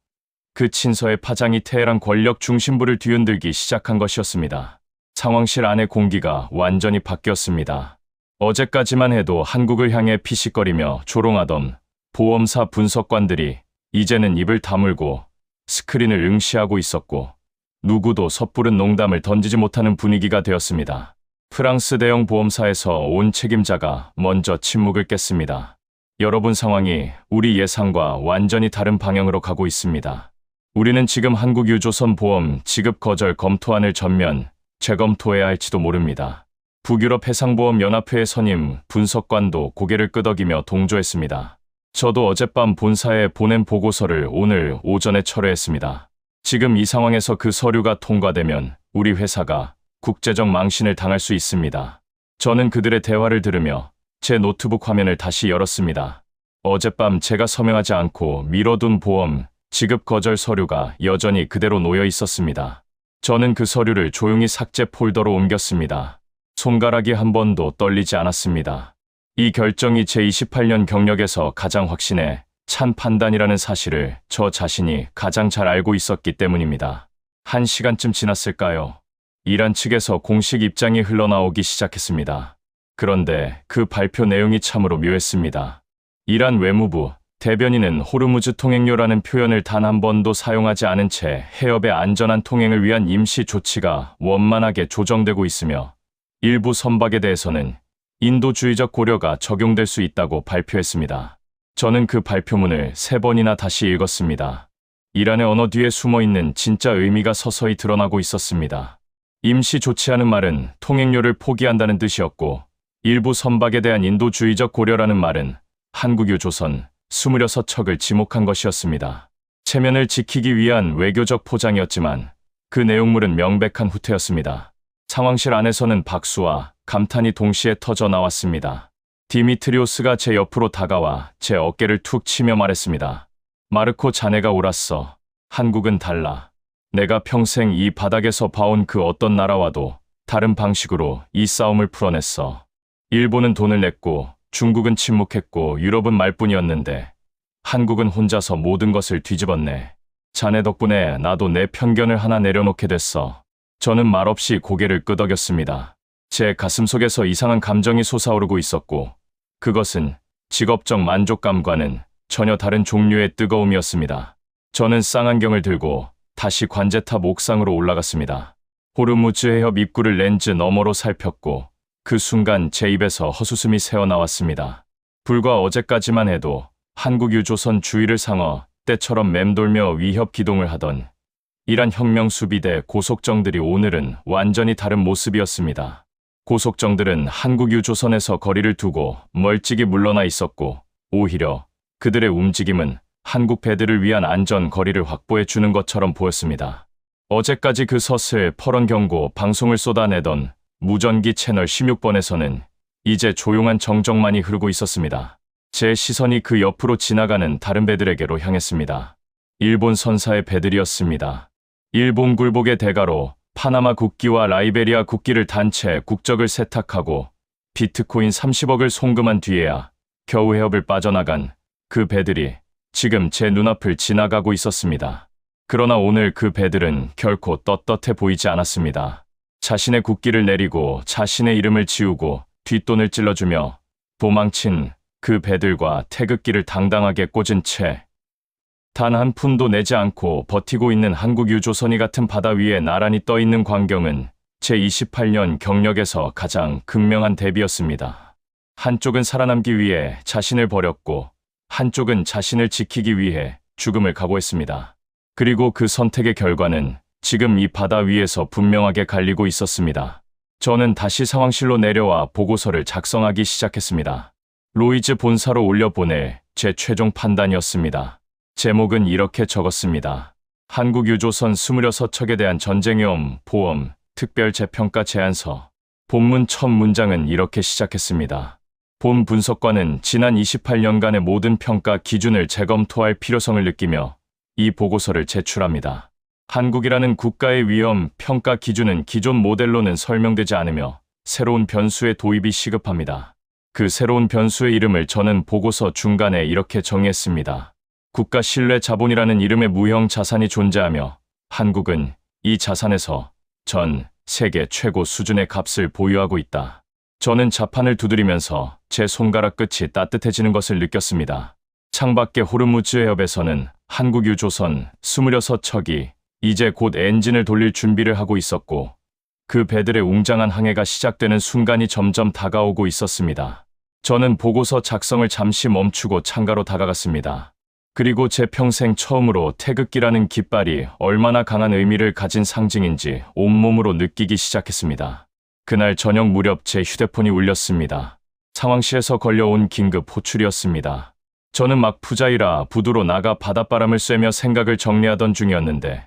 Speaker 1: 그 친서의 파장이 테헤란 권력 중심부를 뒤흔들기 시작한 것이었습니다. 상황실 안의 공기가 완전히 바뀌었습니다. 어제까지만 해도 한국을 향해 피식거리며 조롱하던 보험사 분석관들이 이제는 입을 다물고 스크린을 응시하고 있었고, 누구도 섣부른 농담을 던지지 못하는 분위기가 되었습니다. 프랑스 대형 보험사에서 온 책임자가 먼저 침묵을 깼습니다. 여러분, 상황이 우리 예상과 완전히 다른 방향으로 가고 있습니다. 우리는 지금 한국유조선 보험 지급 거절 검토안을 전면 재검토해야 할지도 모릅니다. 북유럽 해상보험연합회의 선임 분석관도 고개를 끄덕이며 동조했습니다. 저도 어젯밤 본사에 보낸 보고서를 오늘 오전에 철회했습니다. 지금 이 상황에서 그 서류가 통과되면 우리 회사가 국제적 망신을 당할 수 있습니다. 저는 그들의 대화를 들으며 제 노트북 화면을 다시 열었습니다. 어젯밤 제가 서명하지 않고 미뤄둔 보험 지급 거절 서류가 여전히 그대로 놓여 있었습니다. 저는 그 서류를 조용히 삭제 폴더로 옮겼습니다. 손가락이 한 번도 떨리지 않았습니다. 이 결정이 제 28년 경력에서 가장 확신에 찬 판단이라는 사실을 저 자신이 가장 잘 알고 있었기 때문입니다. 1시간쯤 지났을까요? 이란 측에서 공식 입장이 흘러나오기 시작했습니다. 그런데 그 발표 내용이 참으로 묘했습니다. 이란 외무부 대변인은 호르무즈 통행료라는 표현을 단 한 번도 사용하지 않은 채 해협의 안전한 통행을 위한 임시 조치가 원만하게 조정되고 있으며, 일부 선박에 대해서는 인도주의적 고려가 적용될 수 있다고 발표했습니다. 저는 그 발표문을 3번이나 다시 읽었습니다. 이란의 언어 뒤에 숨어있는 진짜 의미가 서서히 드러나고 있었습니다. 임시 조치하는 말은 통행료를 포기한다는 뜻이었고, 일부 선박에 대한 인도주의적 고려라는 말은 한국유조선 26척을 지목한 것이었습니다. 체면을 지키기 위한 외교적 포장이었지만 그 내용물은 명백한 후퇴였습니다. 상황실 안에서는 박수와 감탄이 동시에 터져 나왔습니다. 디미트리오스가 제 옆으로 다가와 제 어깨를 툭 치며 말했습니다. 마르코, 자네가 옳았어. 한국은 달라. 내가 평생 이 바닥에서 봐온 그 어떤 나라와도 다른 방식으로 이 싸움을 풀어냈어. 일본은 돈을 냈고, 중국은 침묵했고, 유럽은 말뿐이었는데 한국은 혼자서 모든 것을 뒤집었네. 자네 덕분에 나도 내 편견을 하나 내려놓게 됐어. 저는 말없이 고개를 끄덕였습니다. 제 가슴속에서 이상한 감정이 솟아오르고 있었고, 그것은 직업적 만족감과는 전혀 다른 종류의 뜨거움이었습니다. 저는 쌍안경을 들고 다시 관제탑 옥상으로 올라갔습니다. 호르무즈 해협 입구를 렌즈 너머로 살폈고, 그 순간 제 입에서 헛웃음이 새어나왔습니다. 불과 어제까지만 해도 한국유조선 주위를 상어 때처럼 맴돌며 위협 기동을 하던 이란 혁명수비대 고속정들이 오늘은 완전히 다른 모습이었습니다. 고속정들은 한국유조선에서 거리를 두고 멀찍이 물러나 있었고, 오히려 그들의 움직임은 한국 배들을 위한 안전 거리를 확보해 주는 것처럼 보였습니다. 어제까지 그 서슬 퍼런 경고 방송을 쏟아내던 무전기 채널 16번에서는 이제 조용한 정적만이 흐르고 있었습니다. 제 시선이 그 옆으로 지나가는 다른 배들에게로 향했습니다. 일본 선사의 배들이었습니다. 일본 굴복의 대가로 파나마 국기와 라이베리아 국기를 단체 국적을 세탁하고 비트코인 30억을 송금한 뒤에야 겨우 해협을 빠져나간 그 배들이 지금 제 눈앞을 지나가고 있었습니다. 그러나 오늘 그 배들은 결코 떳떳해 보이지 않았습니다. 자신의 국기를 내리고 자신의 이름을 지우고 뒷돈을 찔러주며 도망친 그 배들과 태극기를 당당하게 꽂은 채 단 한 푼도 내지 않고 버티고 있는 한국 유조선이 같은 바다 위에 나란히 떠 있는 광경은 제 28년 경력에서 가장 극명한 대비였습니다. 한쪽은 살아남기 위해 자신을 버렸고 한쪽은 자신을 지키기 위해 죽음을 각오했습니다. 그리고 그 선택의 결과는 지금 이 바다 위에서 분명하게 갈리고 있었습니다. 저는 다시 상황실로 내려와 보고서를 작성하기 시작했습니다. 로이즈 본사로 올려보낼 제 최종 판단이었습니다. 제목은 이렇게 적었습니다. 한국 유조선 26척에 대한 전쟁위험 보험 특별 재평가 제안서. 본문 첫 문장은 이렇게 시작했습니다. 본 분석관은 지난 28년간의 모든 평가 기준을 재검토할 필요성을 느끼며 이 보고서를 제출합니다. 한국이라는 국가의 위험 평가 기준은 기존 모델로는 설명되지 않으며 새로운 변수의 도입이 시급합니다. 그 새로운 변수의 이름을 저는 보고서 중간에 이렇게 정의했습니다. 국가 신뢰 자본이라는 이름의 무형 자산이 존재하며 한국은 이 자산에서 전 세계 최고 수준의 값을 보유하고 있다. 저는 자판을 두드리면서 제 손가락 끝이 따뜻해지는 것을 느꼈습니다. 창밖의 호르무즈 해협에서는 한국 유조선 26척이 이제 곧 엔진을 돌릴 준비를 하고 있었고 그 배들의 웅장한 항해가 시작되는 순간이 점점 다가오고 있었습니다. 저는 보고서 작성을 잠시 멈추고 창가로 다가갔습니다. 그리고 제 평생 처음으로 태극기라는 깃발이 얼마나 강한 의미를 가진 상징인지 온몸으로 느끼기 시작했습니다. 그날 저녁 무렵 제 휴대폰이 울렸습니다. 상황실에서 걸려온 긴급 호출이었습니다. 저는 막 푸자이라 부두로 나가 바닷바람을 쐬며 생각을 정리하던 중이었는데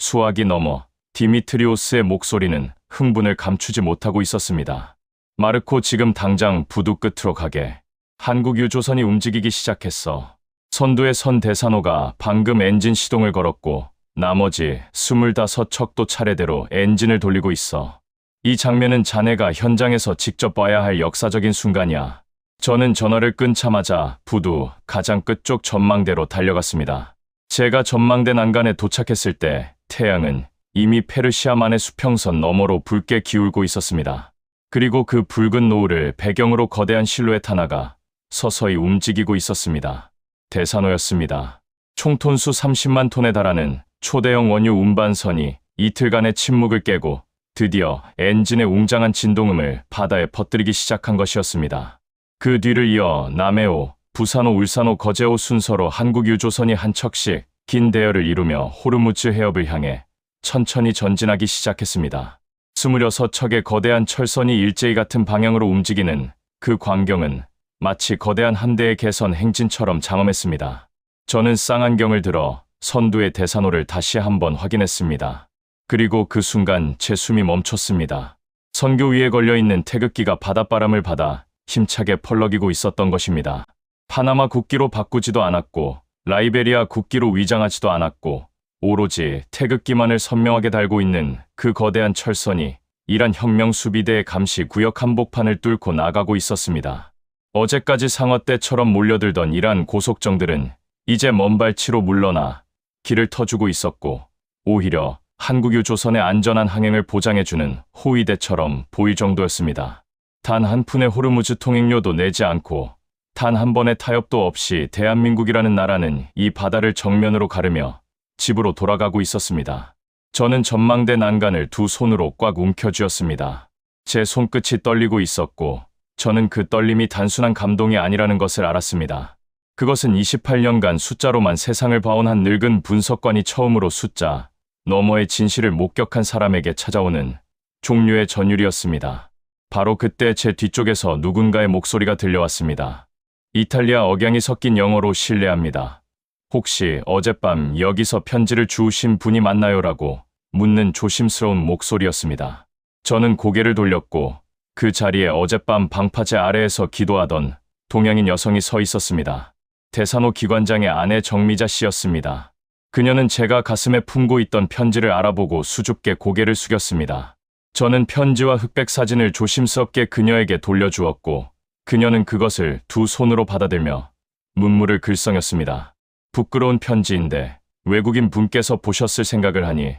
Speaker 1: 수화기 너머 디미트리오스의 목소리는 흥분을 감추지 못하고 있었습니다. 마르코, 지금 당장 부두 끝으로 가게. 한국 유조선이 움직이기 시작했어. 선두에 선 데사노가 방금 엔진 시동을 걸었고 나머지 25척도 차례대로 엔진을 돌리고 있어. 이 장면은 자네가 현장에서 직접 봐야 할 역사적인 순간이야. 저는 전화를 끊자마자 부두 가장 끝쪽 전망대로 달려갔습니다. 제가 전망대 난간에 도착했을 때 태양은 이미 페르시아만의 수평선 너머로 붉게 기울고 있었습니다. 그리고 그 붉은 노을을 배경으로 거대한 실루엣 하나가 서서히 움직이고 있었습니다. 데사노였습니다. 총톤수 30만 톤에 달하는 초대형 원유 운반선이 이틀간의 침묵을 깨고 드디어 엔진의 웅장한 진동음을 바다에 퍼뜨리기 시작한 것이었습니다. 그 뒤를 이어 남해오, 부산호, 울산호, 거제호 순서로 한국 유조선이 한 척씩 긴 대열을 이루며 호르무즈 해협을 향해 천천히 전진하기 시작했습니다. 26척의 거대한 철선이 일제히 같은 방향으로 움직이는 그 광경은 마치 거대한 함대의 개선 행진처럼 장엄했습니다. 저는 쌍안경을 들어 선두의 데사노를 다시 한번 확인했습니다. 그리고 그 순간 제 숨이 멈췄습니다. 선교 위에 걸려있는 태극기가 바닷바람을 받아 힘차게 펄럭이고 있었던 것입니다. 파나마 국기로 바꾸지도 않았고 라이베리아 국기로 위장하지도 않았고 오로지 태극기만을 선명하게 달고 있는 그 거대한 철선이 이란 혁명 수비대의 감시 구역 한복판을 뚫고 나가고 있었습니다. 어제까지 상어 떼처럼 몰려들던 이란 고속정들은 이제 먼발치로 물러나 길을 터주고 있었고 오히려 한국 유조선의 안전한 항행을 보장해주는 호위대처럼 보일 정도였습니다. 단 한 푼의 호르무즈 통행료도 내지 않고 단 한 번의 타협도 없이 대한민국이라는 나라는 이 바다를 정면으로 가르며 집으로 돌아가고 있었습니다. 저는 전망대 난간을 두 손으로 꽉 움켜쥐었습니다. 제 손끝이 떨리고 있었고 저는 그 떨림이 단순한 감동이 아니라는 것을 알았습니다. 그것은 28년간 숫자로만 세상을 봐온 한 늙은 분석관이 처음으로 숫자 너머의 진실을 목격한 사람에게 찾아오는 종류의 전율이었습니다. 바로 그때 제 뒤쪽에서 누군가의 목소리가 들려왔습니다. 이탈리아 억양이 섞인 영어로 실례합니다. 혹시 어젯밤 여기서 편지를 주우신 분이 맞나요라고 묻는 조심스러운 목소리였습니다. 저는 고개를 돌렸고 그 자리에 어젯밤 방파제 아래에서 기도하던 동양인 여성이 서 있었습니다. 데사노 기관장의 아내 정미자 씨였습니다. 그녀는 제가 가슴에 품고 있던 편지를 알아보고 수줍게 고개를 숙였습니다. 저는 편지와 흑백 사진을 조심스럽게 그녀에게 돌려주었고 그녀는 그것을 두 손으로 받아들며 눈물을 글썽였습니다. 부끄러운 편지인데 외국인 분께서 보셨을 생각을 하니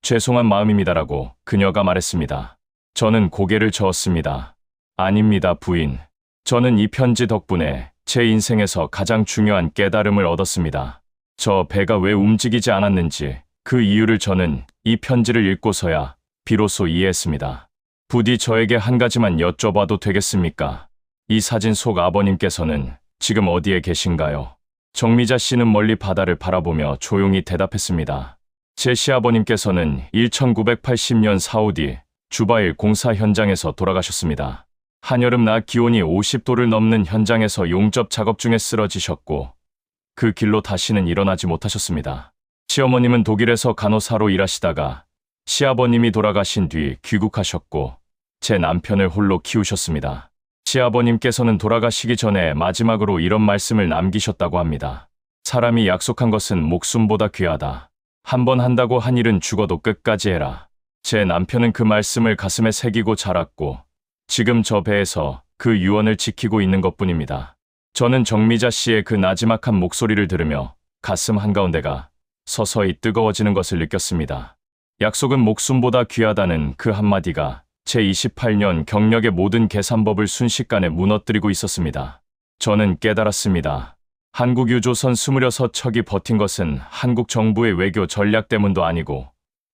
Speaker 1: 죄송한 마음입니다라고 그녀가 말했습니다. 저는 고개를 저었습니다. 아닙니다, 부인. 저는 이 편지 덕분에 제 인생에서 가장 중요한 깨달음을 얻었습니다. 저 배가 왜 움직이지 않았는지 그 이유를 저는 이 편지를 읽고서야 비로소 이해했습니다. 부디 저에게 한 가지만 여쭤봐도 되겠습니까? 이 사진 속 아버님께서는 지금 어디에 계신가요? 정미자 씨는 멀리 바다를 바라보며 조용히 대답했습니다. 제 시아버님께서는 1980년 사우디 주바일 공사 현장에서 돌아가셨습니다. 한여름 낮 기온이 50도를 넘는 현장에서 용접 작업 중에 쓰러지셨고 그 길로 다시는 일어나지 못하셨습니다. 시어머님은 독일에서 간호사로 일하시다가 시아버님이 돌아가신 뒤 귀국하셨고 제 남편을 홀로 키우셨습니다. 시아버님께서는 돌아가시기 전에 마지막으로 이런 말씀을 남기셨다고 합니다. 사람이 약속한 것은 목숨보다 귀하다. 한 번 한다고 한 일은 죽어도 끝까지 해라. 제 남편은 그 말씀을 가슴에 새기고 자랐고 지금 저 배에서 그 유언을 지키고 있는 것뿐입니다. 저는 정미자 씨의 그 나지막한 목소리를 들으며 가슴 한가운데가 서서히 뜨거워지는 것을 느꼈습니다. 약속은 목숨보다 귀하다는 그 한마디가 제 28년 경력의 모든 계산법을 순식간에 무너뜨리고 있었습니다. 저는 깨달았습니다. 한국 유조선 26척이 버틴 것은 한국 정부의 외교 전략 때문도 아니고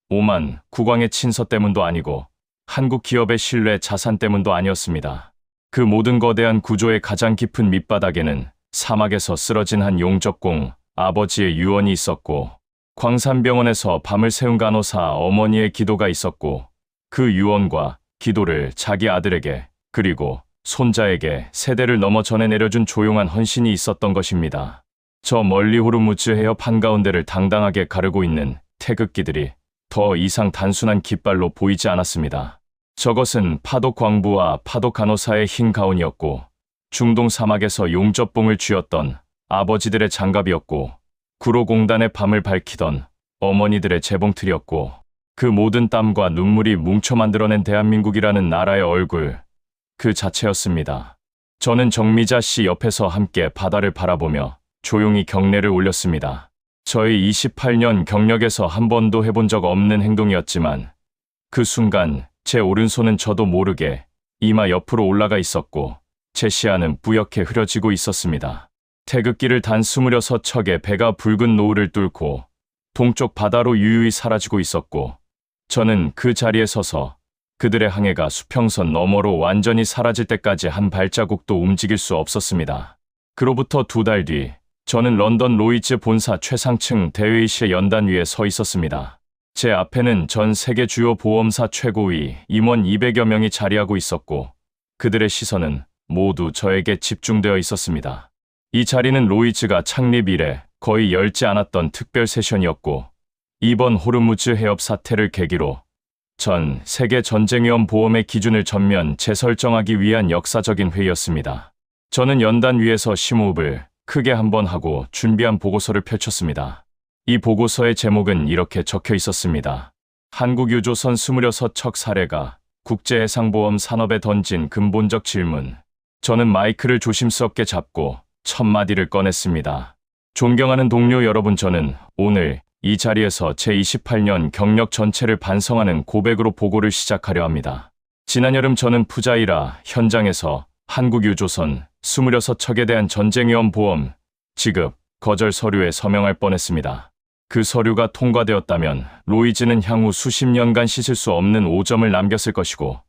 Speaker 1: 오만 국왕의 친서 때문도 아니고 한국 기업의 신뢰 자산 때문도 아니었습니다. 그 모든 거대한 구조의 가장 깊은 밑바닥에는 사막에서 쓰러진 한 용접공 아버지의 유언이 있었고 광산병원에서 밤을 새운 간호사 어머니의 기도가 있었고 그 유언과 기도를 자기 아들에게 그리고 손자에게 세대를 넘어 전해 내려준 조용한 헌신이 있었던 것입니다. 저 멀리 호르무즈 해협 한가운데를 당당하게 가르고 있는 태극기들이 더 이상 단순한 깃발로 보이지 않았습니다. 저것은 파독 광부와 파독 간호사의 흰 가운이었고 중동 사막에서 용접봉을 쥐었던 아버지들의 장갑이었고 구로공단의 밤을 밝히던 어머니들의 재봉틀이었고 그 모든 땀과 눈물이 뭉쳐 만들어낸 대한민국이라는 나라의 얼굴 그 자체였습니다. 저는 정미자 씨 옆에서 함께 바다를 바라보며 조용히 경례를 올렸습니다. 저의 28년 경력에서 한 번도 해본 적 없는 행동이었지만 그 순간 제 오른손은 저도 모르게 이마 옆으로 올라가 있었고 제 시야는 뿌옇게 흐려지고 있었습니다. 태극기를 단 26척의 배가 붉은 노을을 뚫고 동쪽 바다로 유유히 사라지고 있었고 저는 그 자리에 서서 그들의 항해가 수평선 너머로 완전히 사라질 때까지 한 발자국도 움직일 수 없었습니다. 그로부터 2달 뒤 저는 런던 로이즈 본사 최상층 대회의실의 연단 위에 서 있었습니다. 제 앞에는 전 세계 주요 보험사 최고위 임원 200여 명이 자리하고 있었고 그들의 시선은 모두 저에게 집중되어 있었습니다. 이 자리는 로이즈가 창립 이래 거의 열지 않았던 특별 세션이었고 이번 호르무즈 해협 사태를 계기로 전 세계 전쟁위험 보험의 기준을 전면 재설정하기 위한 역사적인 회의였습니다. 저는 연단 위에서 심호흡을 크게 한번 하고 준비한 보고서를 펼쳤습니다. 이 보고서의 제목은 이렇게 적혀 있었습니다. 한국 유조선 26척 사례가 국제해상보험 산업에 던진 근본적 질문. 저는 마이크를 조심스럽게 잡고 첫 마디를 꺼냈습니다. 존경하는 동료 여러분, 저는 오늘 이 자리에서 제 28년 경력 전체를 반성하는 고백으로 보고를 시작하려 합니다. 지난 여름 저는 푸자이라 현장에서 한국 유조선 26척에 대한 전쟁위험 보험 지급 거절 서류에 서명할 뻔했습니다. 그 서류가 통과되었다면 로이즈는 향후 수십 년간 씻을 수 없는 오점을 남겼을 것이고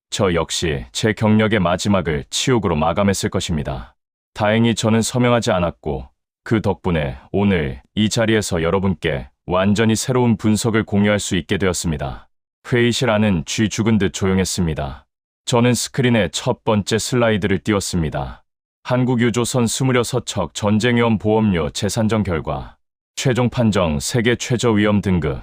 Speaker 1: 저 역시 제 경력의 마지막을 치욕으로 마감했을 것입니다. 다행히 저는 서명하지 않았고 그 덕분에 오늘 이 자리에서 여러분께 완전히 새로운 분석을 공유할 수 있게 되었습니다. 회의실 안은 쥐 죽은 듯 조용했습니다. 저는 스크린에 첫 번째 슬라이드를 띄웠습니다. 한국 유조선 26척 전쟁위험 보험료 재산정 결과 최종 판정 세계 최저 위험 등급.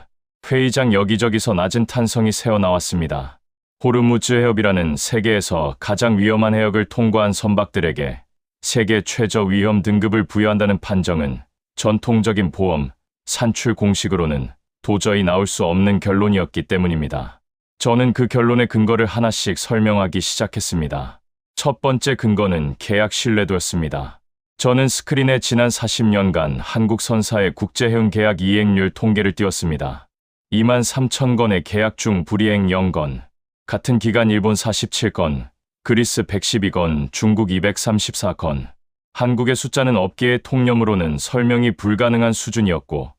Speaker 1: 회의장 여기저기서 낮은 탄성이 새어나왔습니다. 호르무즈 해협이라는 세계에서 가장 위험한 해역을 통과한 선박들에게 세계 최저 위험 등급을 부여한다는 판정은 전통적인 보험 산출 공식으로는 도저히 나올 수 없는 결론이었기 때문입니다. 저는 그 결론의 근거를 하나씩 설명하기 시작했습니다. 첫 번째 근거는 계약 신뢰도였습니다. 저는 스크린에 지난 40년간 한국 선사의 국제해운 계약 이행률 통계를 띄웠습니다. 23,000건의 계약 중 불이행 0건, 같은 기간 일본 47건, 그리스 112건, 중국 234건, 한국의 숫자는 업계의 통념으로는 설명이 불가능한 수준이었고,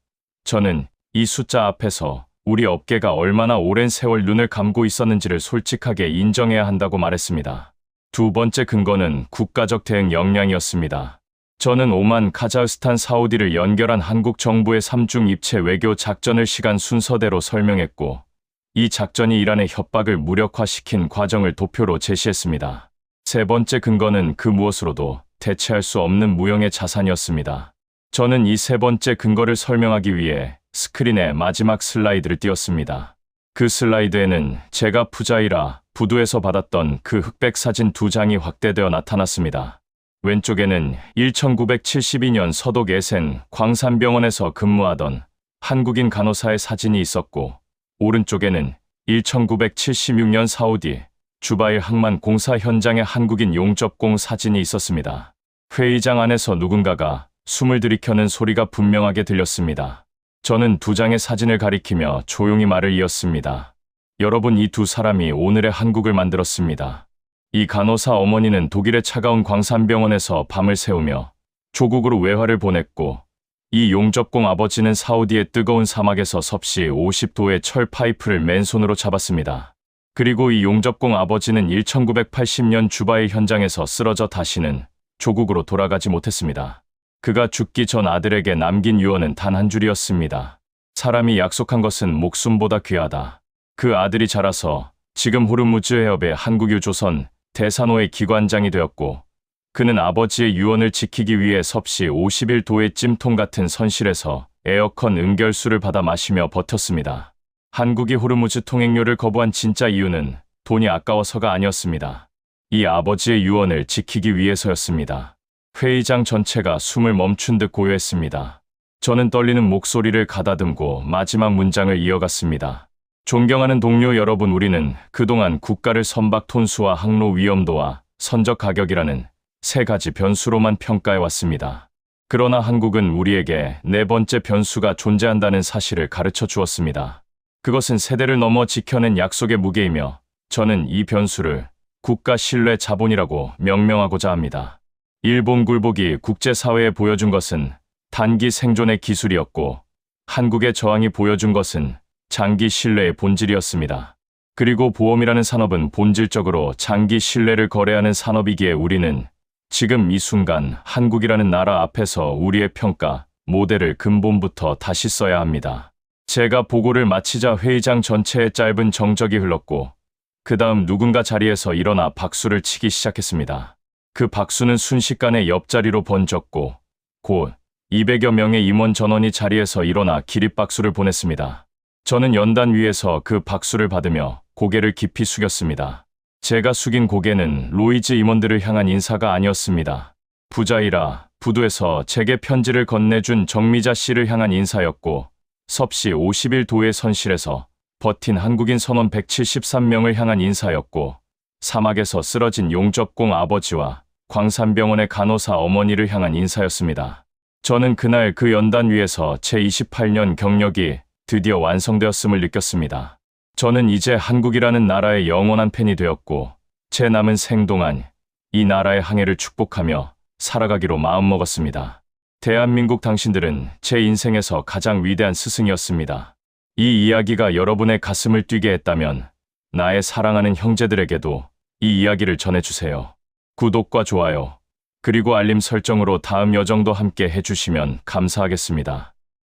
Speaker 1: 저는 이 숫자 앞에서 우리 업계가 얼마나 오랜 세월 눈을 감고 있었는지를 솔직하게 인정해야 한다고 말했습니다. 두 번째 근거는 국가적 대응 역량이었습니다. 저는 오만, 카자흐스탄, 사우디를 연결한 한국 정부의 3중 입체 외교 작전을 시간 순서대로 설명했고, 이 작전이 이란의 협박을 무력화시킨 과정을 도표로 제시했습니다. 세 번째 근거는 그 무엇으로도 대체할 수 없는 무형의 자산이었습니다. 저는 이 세 번째 근거를 설명하기 위해 스크린에 마지막 슬라이드를 띄웠습니다. 그 슬라이드에는 제가 푸자이라 부두에서 받았던 그 흑백 사진 2장이 확대되어 나타났습니다. 왼쪽에는 1972년 서독 에센 광산병원에서 근무하던 한국인 간호사의 사진이 있었고, 오른쪽에는 1976년 사우디 주바일 항만 공사 현장의 한국인 용접공 사진이 있었습니다. 회의장 안에서 누군가가 숨을 들이켜는 소리가 분명하게 들렸습니다. 저는 2장의 사진을 가리키며 조용히 말을 이었습니다. 여러분, 이 두 사람이 오늘의 한국을 만들었습니다. 이 간호사 어머니는 독일의 차가운 광산병원에서 밤을 새우며 조국으로 외화를 보냈고, 이 용접공 아버지는 사우디의 뜨거운 사막에서 섭씨 50도의 철 파이프를 맨손으로 잡았습니다. 그리고 이 용접공 아버지는 1980년 주바일 현장에서 쓰러져 다시는 조국으로 돌아가지 못했습니다. 그가 죽기 전 아들에게 남긴 유언은 단 한 줄이었습니다. 사람이 약속한 것은 목숨보다 귀하다. 그 아들이 자라서 지금 호르무즈 해협의 한국유조선 대산호의 기관장이 되었고, 그는 아버지의 유언을 지키기 위해 섭씨 51도의 찜통 같은 선실에서 에어컨 응결수를 받아 마시며 버텼습니다. 한국이 호르무즈 통행료를 거부한 진짜 이유는 돈이 아까워서가 아니었습니다. 이 아버지의 유언을 지키기 위해서였습니다. 회의장 전체가 숨을 멈춘 듯 고요했습니다. 저는 떨리는 목소리를 가다듬고 마지막 문장을 이어갔습니다. 존경하는 동료 여러분, 우리는 그동안 국가를 선박 톤수와 항로 위험도와 선적 가격이라는 세 가지 변수로만 평가해왔습니다. 그러나 한국은 우리에게 네 번째 변수가 존재한다는 사실을 가르쳐 주었습니다. 그것은 세대를 넘어 지켜낸 약속의 무게이며, 저는 이 변수를 국가 신뢰 자본이라고 명명하고자 합니다. 일본 굴복이 국제사회에 보여준 것은 단기 생존의 기술이었고, 한국의 저항이 보여준 것은 장기 신뢰의 본질이었습니다. 그리고 보험이라는 산업은 본질적으로 장기 신뢰를 거래하는 산업이기에 우리는 지금 이 순간 한국이라는 나라 앞에서 우리의 평가 모델을 근본부터 다시 써야 합니다. 제가 보고를 마치자 회의장 전체에 짧은 정적이 흘렀고, 그 다음 누군가 자리에서 일어나 박수를 치기 시작했습니다. 그 박수는 순식간에 옆자리로 번졌고, 곧 200여 명의 임원 전원이 자리에서 일어나 기립박수를 보냈습니다. 저는 연단 위에서 그 박수를 받으며 고개를 깊이 숙였습니다. 제가 숙인 고개는 로이즈 임원들을 향한 인사가 아니었습니다. 부자이라 부두에서 제게 편지를 건네준 정미자 씨를 향한 인사였고, 섭씨 51도의 선실에서 버틴 한국인 선원 173명을 향한 인사였고, 사막에서 쓰러진 용접공 아버지와 광산병원의 간호사 어머니를 향한 인사였습니다. 저는 그날 그 연단 위에서 제28년 경력이 드디어 완성되었음을 느꼈습니다. 저는 이제 한국이라는 나라의 영원한 팬이 되었고, 제 남은 생 동안 이 나라의 항해를 축복하며 살아가기로 마음먹었습니다. 대한민국 당신들은 제 인생에서 가장 위대한 스승이었습니다. 이 이야기가 여러분의 가슴을 뛰게 했다면 나의 사랑하는 형제들에게도 이 이야기를 전해주세요. 구독과 좋아요, 그리고 알림 설정으로 다음 여정도 함께 해주시면 감사하겠습니다.